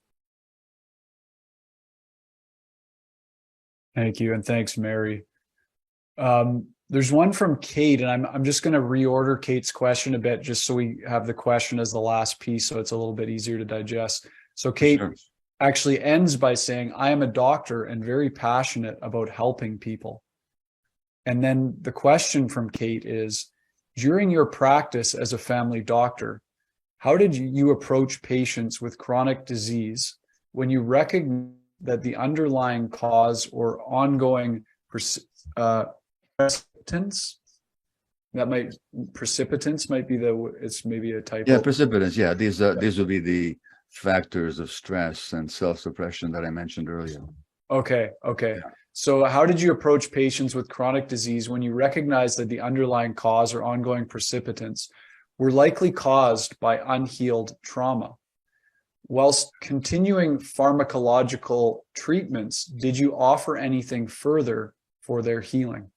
Thank you, and thanks, Mary. There's one from Kate, and I'm just going to reorder Kate's question a bit, just so we have the question as the last piece, so it's a little bit easier to digest. So Kate actually ends by saying, "I am a doctor and very passionate about helping people." And then the question from Kate is, during your practice as a family doctor, how did you approach patients with chronic disease when you recognize that the underlying cause or ongoing precipitance, precipitance might be it's maybe a typo. Yeah, precipitants. Yeah, these would be the factors of stress and self-suppression that I mentioned earlier. Okay. Yeah. So how did you approach patients with chronic disease when you recognized that the underlying cause or ongoing precipitants were likely caused by unhealed trauma? Whilst continuing pharmacological treatments, did you offer anything further for their healing?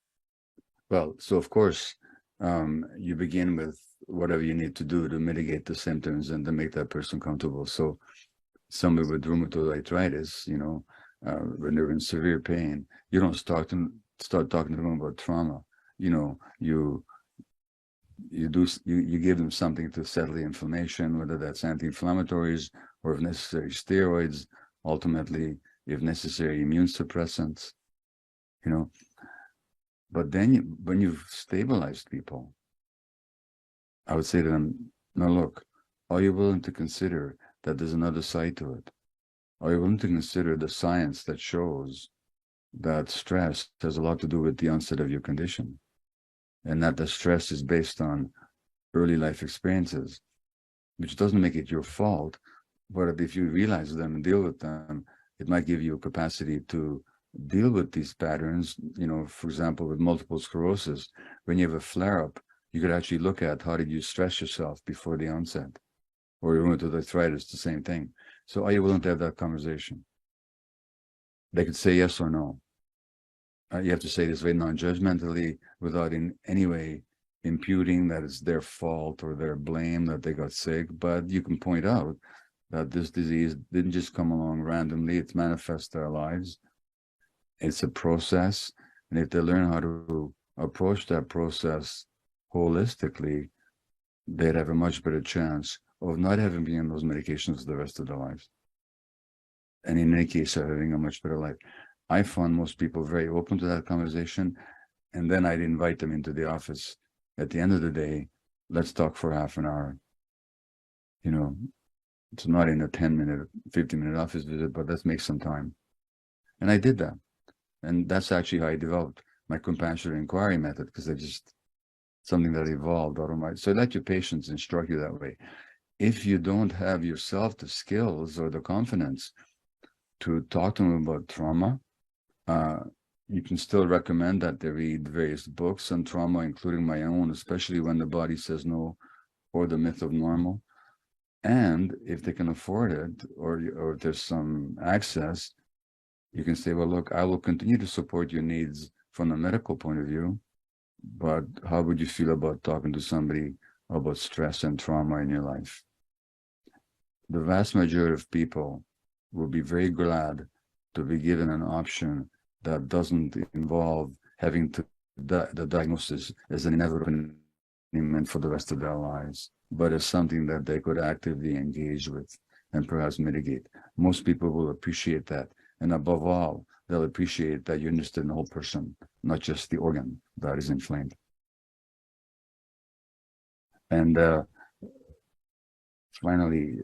Well, so of course, you begin with whatever you need to do to mitigate the symptoms and to make that person comfortable. So somebody with rheumatoid arthritis, when they're in severe pain, you don't start talking to them about trauma. You give them something to settle the inflammation, whether that's anti-inflammatories or if necessary steroids, ultimately if necessary immune suppressants, but then when you've stabilized people, I would say to them, now look, are you willing to consider that there's another side to it? Are you willing to consider the science that shows that stress has a lot to do with the onset of your condition, and that the stress is based on early life experiences, which doesn't make it your fault, but if you realize them and deal with them, it might give you a capacity to deal with these patterns. For example, with multiple sclerosis, when you have a flare-up, you could actually look at how did you stress yourself before the onset, or rheumatoid arthritis, the same thing. So are you willing to have that conversation? They could say yes or no. You have to say this very non-judgmentally, without in any way imputing that it's their fault or their blame that they got sick. But you can point out that this disease didn't just come along randomly. It's manifest their lives. It's a process. And if they learn how to approach that process holistically, they'd have a much better chance of not having been on those medications the rest of their lives. And in any case, having a much better life. I found most people very open to that conversation. And then I'd invite them into the office. At the end of the day, let's talk for half an hour. It's not in a 10-minute, 15-minute office visit, but let's make some time. And I did that. And that's actually how I developed my compassionate inquiry method, because it's just something that evolved out of my. So let your patients instruct you that way. If you don't have yourself the skills or the confidence to talk to them about trauma, you can still recommend that they read various books on trauma, including my own, especially When the Body Says No or The Myth of Normal. And if they can afford it, or if there's some access, you can say, well, look, I will continue to support your needs from a medical point of view, but how would you feel about talking to somebody about stress and trauma in your life? The vast majority of people will be very glad to be given an option that doesn't involve having the diagnosis as an inevitable for the rest of their lives, but as something that they could actively engage with and perhaps mitigate. Most people will appreciate that. And above all, they'll appreciate that you're interested in the whole person, not just the organ that is inflamed. And finally,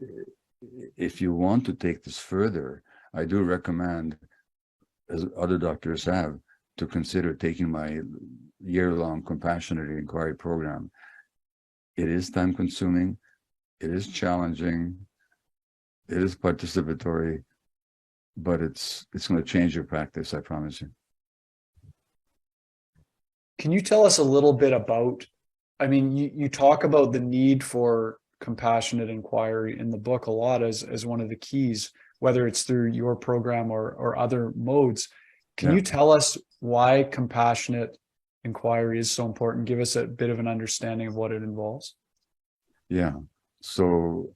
if you want to take this further, I do recommend, as other doctors have, to consider taking my year-long compassionate inquiry program. It is time-consuming, it is challenging, it is participatory, but it's going to change your practice, I promise you. Can you tell us a little bit about, you talk about the need for compassionate inquiry in the book a lot as one of the keys, whether it's through your program or other modes. Can you tell us why compassionate inquiry is so important? Give us a bit of an understanding of what it involves. Yeah. So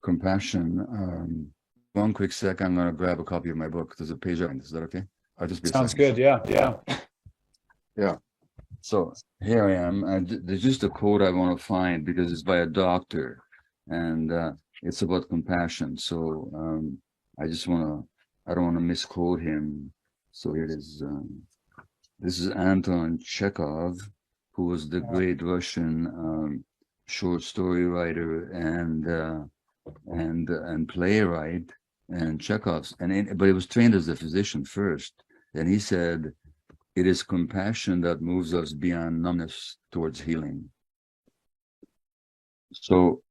compassion, one quick sec, I'm going to grab a copy of my book. There's a page on it. Is that okay? I'll just be Sounds good. Yeah. So here I am. There's just a quote I want to find because it's by a doctor, and it's about compassion. So I don't want to misquote him. So here it is. This is Anton Chekhov, who was the great Russian short story writer and playwright and Chekhov's, but he was trained as a physician first, and he said it is compassion that moves us beyond numbness towards healing. So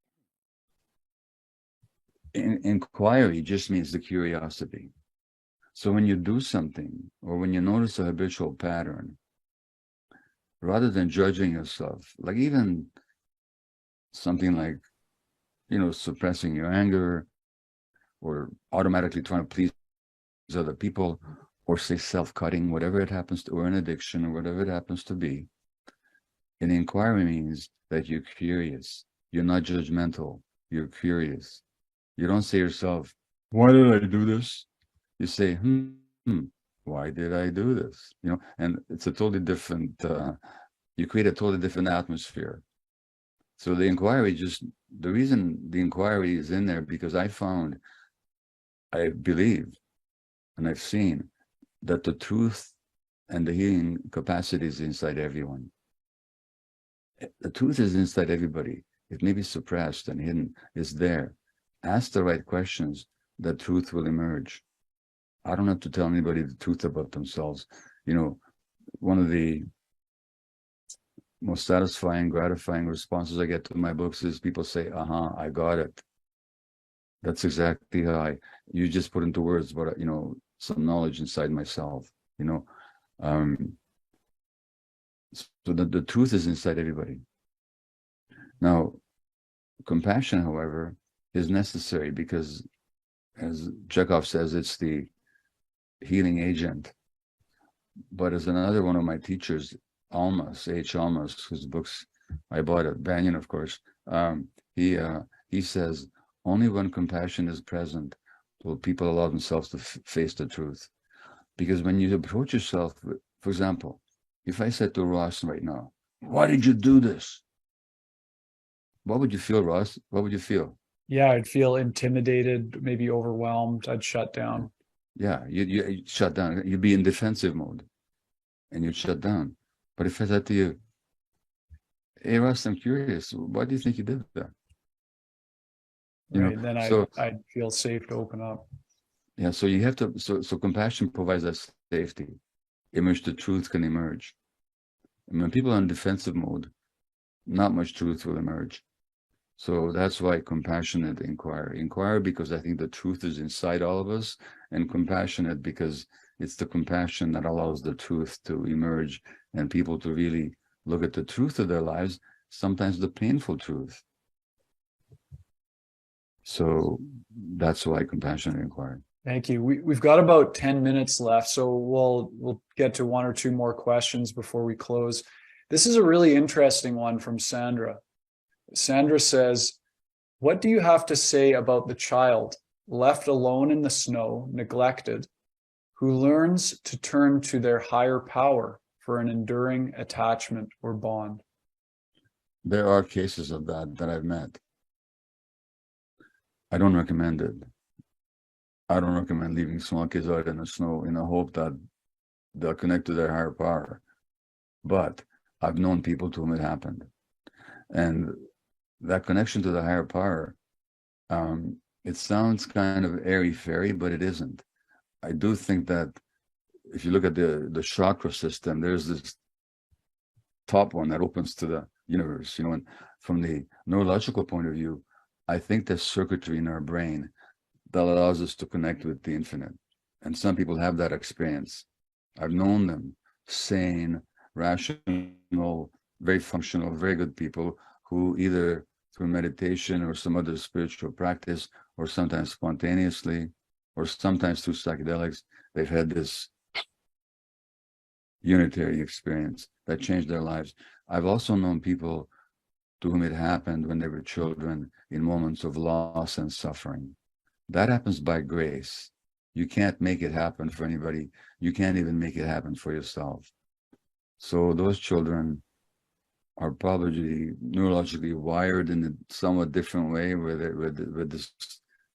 inquiry just means the curiosity. So when you do something or when you notice a habitual pattern, rather than judging yourself, like even something like, suppressing your anger or automatically trying to please other people, or say self-cutting, whatever it happens to, or an addiction, or whatever it happens to be, an inquiry means that you're curious. You're not judgmental. You're curious. You don't say to yourself, why did I do this? You say, why did I do this? And it's a totally different, you create a totally different atmosphere. So the reason the inquiry is in there, because I believe, and I've seen that the truth and the healing capacity is inside everyone. The truth is inside everybody. It may be suppressed and hidden. It's there. Ask the right questions, the truth will emerge. I don't have to tell anybody the truth about themselves. One of the most satisfying, gratifying responses I get to my books is people say, I got it. That's exactly how you just put into words, but some knowledge inside myself, so that the truth is inside everybody. Now, compassion, however, is necessary because, as Chekhov says, it's the healing agent. But as another one of my teachers, Almas, whose books I bought at Banyen, of course, he says, only when compassion is present will people allow themselves to face the truth. Because when you approach yourself, for example, if I said to Ross right now, why did you do this? What would you feel, Ross? What would you feel? Yeah, I'd feel intimidated, maybe overwhelmed. I'd shut down. Yeah, you shut down. You'd be in defensive mode and you'd shut down. But if I said to you, hey, Ross, I'm curious, why do you think you did that? Right. Then So I'd feel safe to open up. yeah, so you have to, so compassion provides that safety in which the truth can emerge. And when people are in defensive mode, not much truth will emerge. So that's why compassionate inquiry. Inquire because I think the truth is inside all of us, and compassionate because it's the compassion that allows the truth to emerge and people to really look at the truth of their lives, sometimes the painful truth. So that's why compassionate inquiry. Thank you. We've got about 10 minutes left, so we'll get to one or two more questions before we close. This is a really interesting one from Sandra. Sandra says, what do you have to say about the child left alone in the snow, neglected, who learns to turn to their higher power for an enduring attachment or bond? There are cases of that I've met. I don't recommend it. I don't recommend leaving small kids out in the snow in the hope that they'll connect to their higher power. But I've known people to whom it happened. And that connection to the higher power, it sounds kind of airy-fairy, but it isn't. I do think that if you look at the chakra system, there's this top one that opens to the universe, and from the neurological point of view, I think there's circuitry in our brain that allows us to connect with the infinite. And some people have that experience. I've known them, sane, rational, very functional, very good people who either through meditation or some other spiritual practice, or sometimes spontaneously, or sometimes through psychedelics, they've had this unitary experience that changed their lives. I've also known people to whom it happened when they were children in moments of loss and suffering. That happens by grace. You can't make it happen for anybody. You can't even make it happen for yourself. So those children are probably neurologically wired in a somewhat different way, where this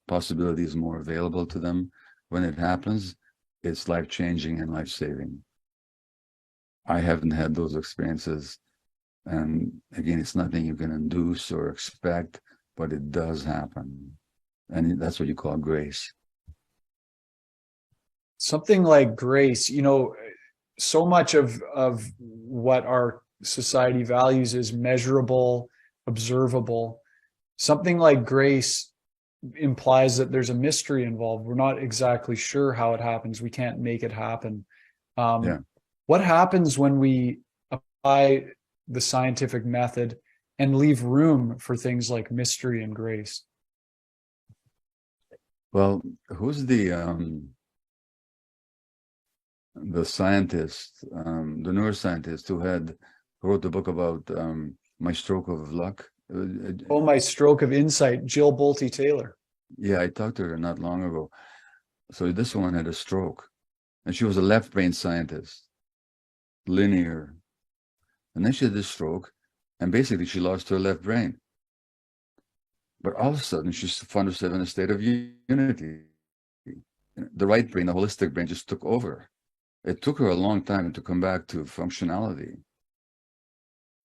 possibility is more available to them. When it happens, it's life-changing and life-saving. I haven't had those experiences. And again, it's nothing you can induce or expect, but it does happen. And that's what you call grace. Something like grace, so much of what our society values is measurable, observable. Something like grace implies that there's a mystery involved. We're not exactly sure how it happens. We can't make it happen. Yeah. What happens when we apply the scientific method and leave room for things like mystery and grace? Well, who's the scientist, the neuroscientist who wrote the book about My Stroke of Luck? Oh, my stroke of insight, Jill Bolte Taylor. Yeah, I talked to her not long ago. So this one had a stroke, and she was a left brain scientist, linear. And then she had this stroke, and basically she lost her left brain. But all of a sudden, she found herself in a state of unity. The right brain, the holistic brain, just took over. It took her a long time to come back to functionality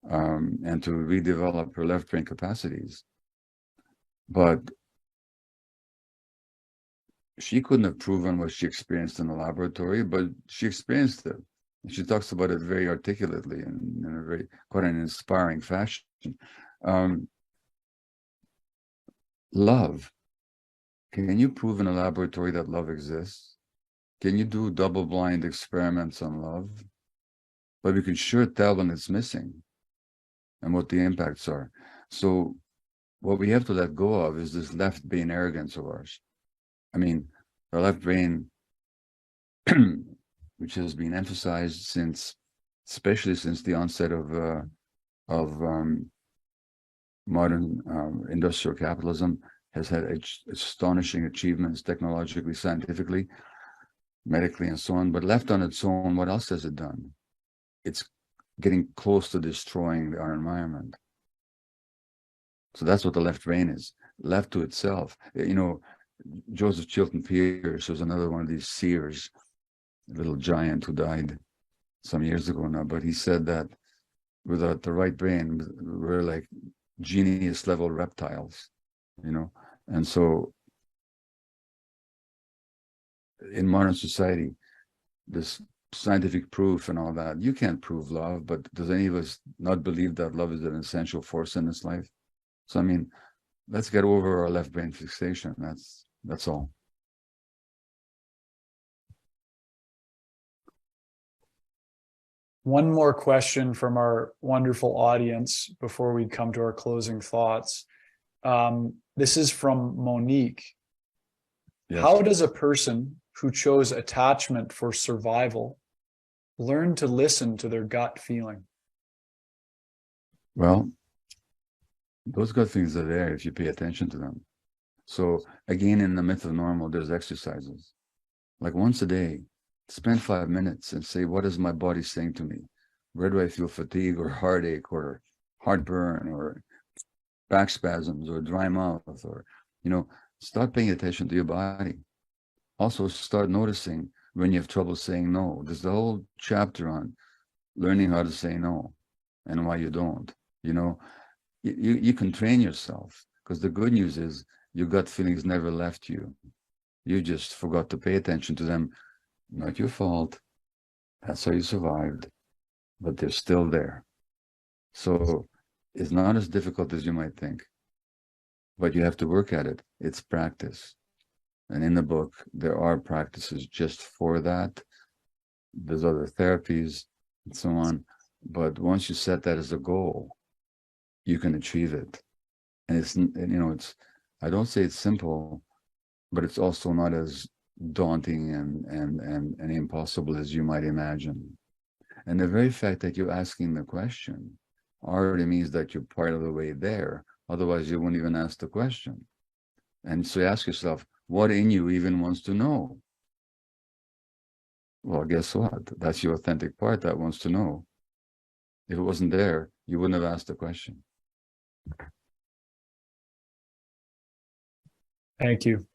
and to redevelop her left brain capacities. But she couldn't have proven what she experienced in the laboratory, but she experienced it. And she talks about it very articulately and in a very quite an inspiring fashion. Love. Can you prove in a laboratory that love exists? Can you do double-blind experiments on love? But we can sure tell when it's missing and what the impacts are. So what we have to let go of is this left brain arrogance of ours. I mean, the left brain, which has been emphasized especially since the onset of modern industrial capitalism, has had astonishing achievements technologically, scientifically, medically, and so on. But left on its own, what else has it done? It's getting close to destroying our environment. So that's what the left brain is, left to itself. Joseph Chilton Pearce was another one of these seers, a little giant who died some years ago now, but he said that without the right brain, we're like genius level reptiles, and so in modern society, this scientific proof and all that, you can't prove love, but does any of us not believe that love is an essential force in this life? So I mean, let's get over our left brain fixation. That's all. One more question from our wonderful audience before we come to our closing thoughts. This is from Monique. Yes. How does a person who chose attachment for survival learn to listen to their gut feeling? Well, those gut feelings are there if you pay attention to them. So again, in the myth of normal, there's exercises. Like once a day, spend 5 minutes and say, what is my body saying to me? Where do I feel fatigue or heartache or heartburn or back spasms or dry mouth? Or, start paying attention to your body. Also start noticing when you have trouble saying no. There's the whole chapter on learning how to say no and why you don't. You can train yourself, because the good news is your gut feelings never left you. You just forgot to pay attention to them. Not your fault. That's how you survived, but they're still there. So it's not as difficult as you might think, but you have to work at it. It's practice. And in the book, there are practices just for that. There's other therapies and so on. But once you set that as a goal, you can achieve it. And it's, I don't say it's simple, but it's also not as daunting and impossible as you might imagine. And the very fact that you're asking the question already means that you're part of the way there. Otherwise, you wouldn't even ask the question. And so you ask yourself, what in you even wants to know? Well, guess what? That's your authentic part that wants to know. If it wasn't there, you wouldn't have asked the question. Thank you.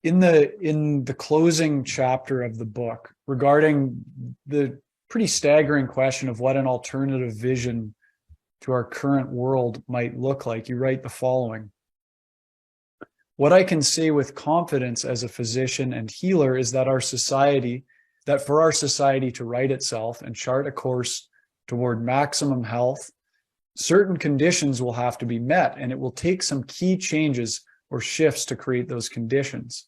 In the closing chapter of the book, regarding the pretty staggering question of what an alternative vision to our current world might look like. You write the following: what I can say with confidence as a physician and healer is that for our society to right itself and chart a course toward maximum health, certain conditions will have to be met, and it will take some key changes or shifts to create those conditions.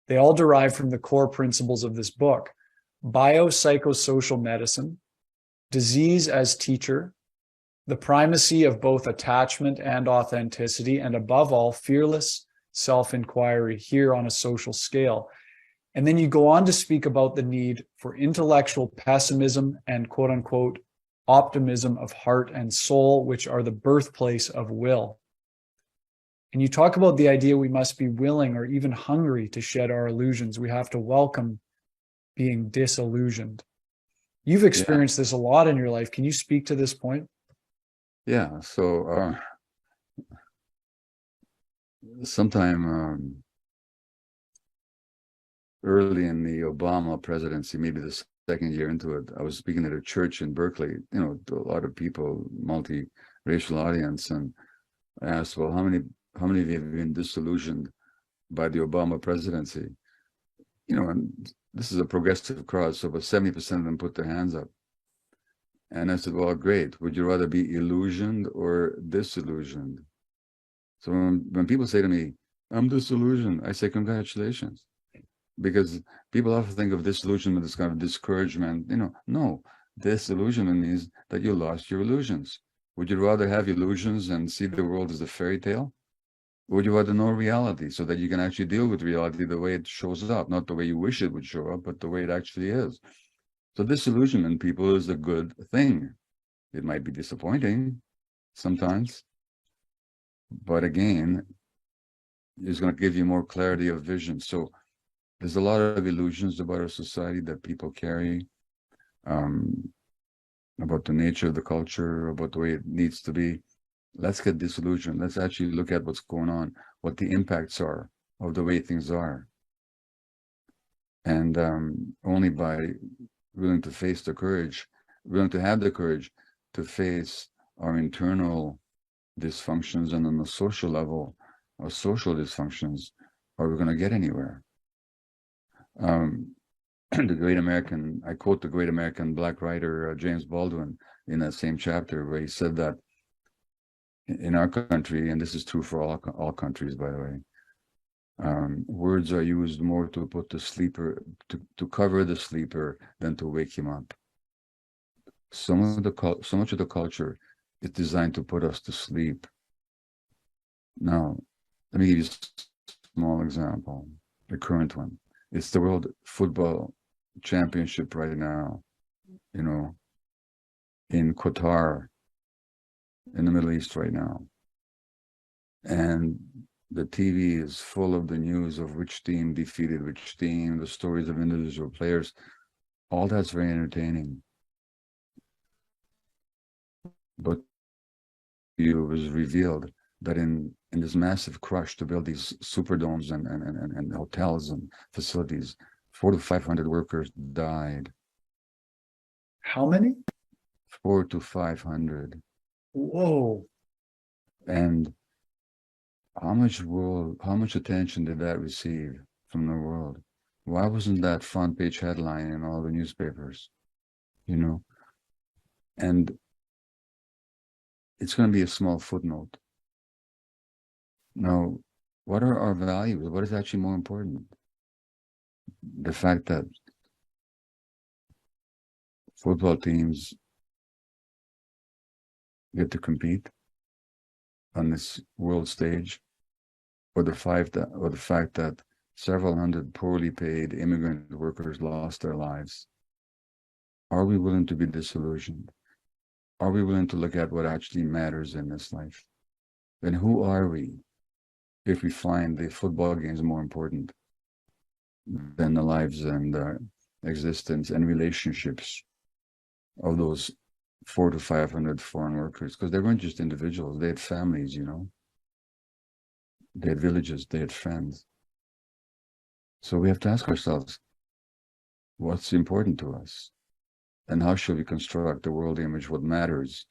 They all derive from the core principles of this book: biopsychosocial medicine, disease as teacher, the primacy of both attachment and authenticity, and above all, fearless self-inquiry here on a social scale. And then you go on to speak about the need for intellectual pessimism and quote unquote optimism of heart and soul, which are the birthplace of will. And you talk about the idea we must be willing or even hungry to shed our illusions. We have to welcome being disillusioned. You've experienced this a lot in your life. Can you speak to this point? Yeah. So sometime early in the Obama presidency, maybe the second year into it, I was speaking at a church in Berkeley, to a lot of people, multi-racial audience, and I asked, well, how many of you have been disillusioned by the Obama presidency? And this is a progressive crowd, so about 70% of them put their hands up. And I said, well, great. Would you rather be illusioned or disillusioned? So when people say to me, I'm disillusioned, I say, congratulations. Because people often think of disillusionment as kind of discouragement. No, disillusionment means that you lost your illusions. Would you rather have illusions and see the world as a fairy tale? Or would you rather know reality so that you can actually deal with reality the way it shows up, not the way you wish it would show up, but the way it actually is? So disillusionment, people, is a good thing. It might be disappointing sometimes, but again, it's going to give you more clarity of vision. So there's a lot of illusions about our society that people carry, about the nature of the culture, about the way it needs to be. Let's get disillusioned. Let's actually look at what's going on, what the impacts are of the way things are. And only by willing to have the courage to face our internal dysfunctions, and on the social level, our social dysfunctions, are we going to get anywhere. I quote the great American black writer James Baldwin in that same chapter, where he said that in our country, and this is true for all countries, by the way, words are used more to put the sleeper, to cover the sleeper, than to wake him up. So much of the culture is designed to put us to sleep. Now, let me give you a small example, the current one. It's the World Football Championship right now, in Qatar, in the Middle East right now. And the TV is full of the news of which team defeated which team, the stories of individual players. All that's very entertaining. But it was revealed that in this massive crush to build these superdomes and hotels and facilities, 400 to 500 workers died. How many? 400 to 500. Whoa. And how much attention did that receive from the world? Why wasn't that front page headline in all the newspapers? And it's going to be a small footnote. Now, what are our values? What is actually more important? The fact that football teams get to compete on this world stage, or the fact that several hundred poorly paid immigrant workers lost their lives. Are we willing to be disillusioned? Are we willing to look at what actually matters in this life? Then who are we if we find the football games more important than the lives and the existence and relationships of those 400 to 500 foreign workers? Because they weren't just individuals, they had families, they had villages, they had friends. So we have to ask ourselves, what's important to us? And how shall we construct the world image? What matters,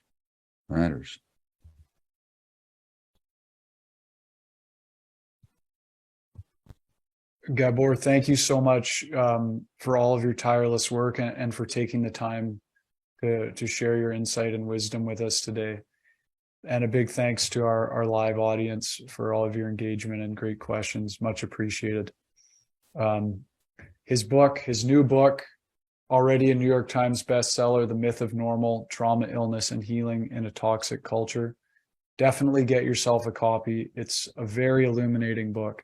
matters. Gabor, thank you so much for all of your tireless work and for taking the time to share your insight and wisdom with us today. And a big thanks to our live audience for all of your engagement and great questions. Much appreciated. His new book, already a New York Times bestseller, The Myth of Normal, Trauma, Illness, and Healing in a Toxic Culture. Definitely get yourself a copy. It's a very illuminating book.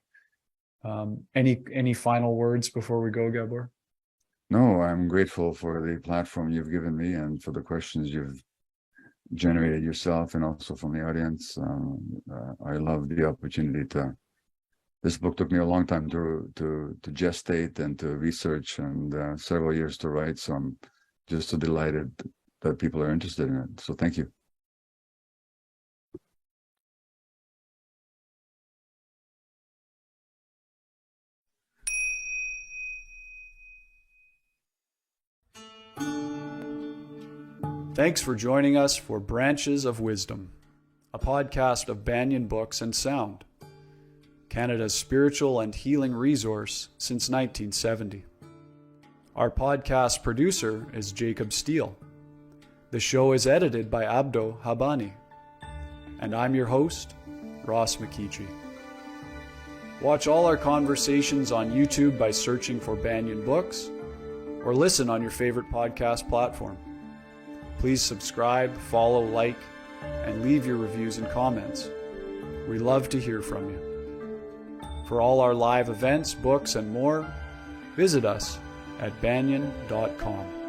Any final words before we go, Gabor? No, I'm grateful for the platform you've given me and for the questions you've generated yourself and also from the audience. I love the opportunity to. This book took me a long time to gestate and to research, and several years to write. So I'm just so delighted that people are interested in it. So thank you. Thanks for joining us for Branches of Wisdom, a podcast of Banyen Books and Sound, Canada's spiritual and healing resource since 1970. Our podcast producer is Jacob Steele. The show is edited by Abdo Habani. And I'm your host, Ross McKeechee. Watch all our conversations on YouTube by searching for Banyen Books, or listen on your favorite podcast platform. Please subscribe, follow, like, and leave your reviews and comments. We love to hear from you. For all our live events, books, and more, visit us at banyen.com.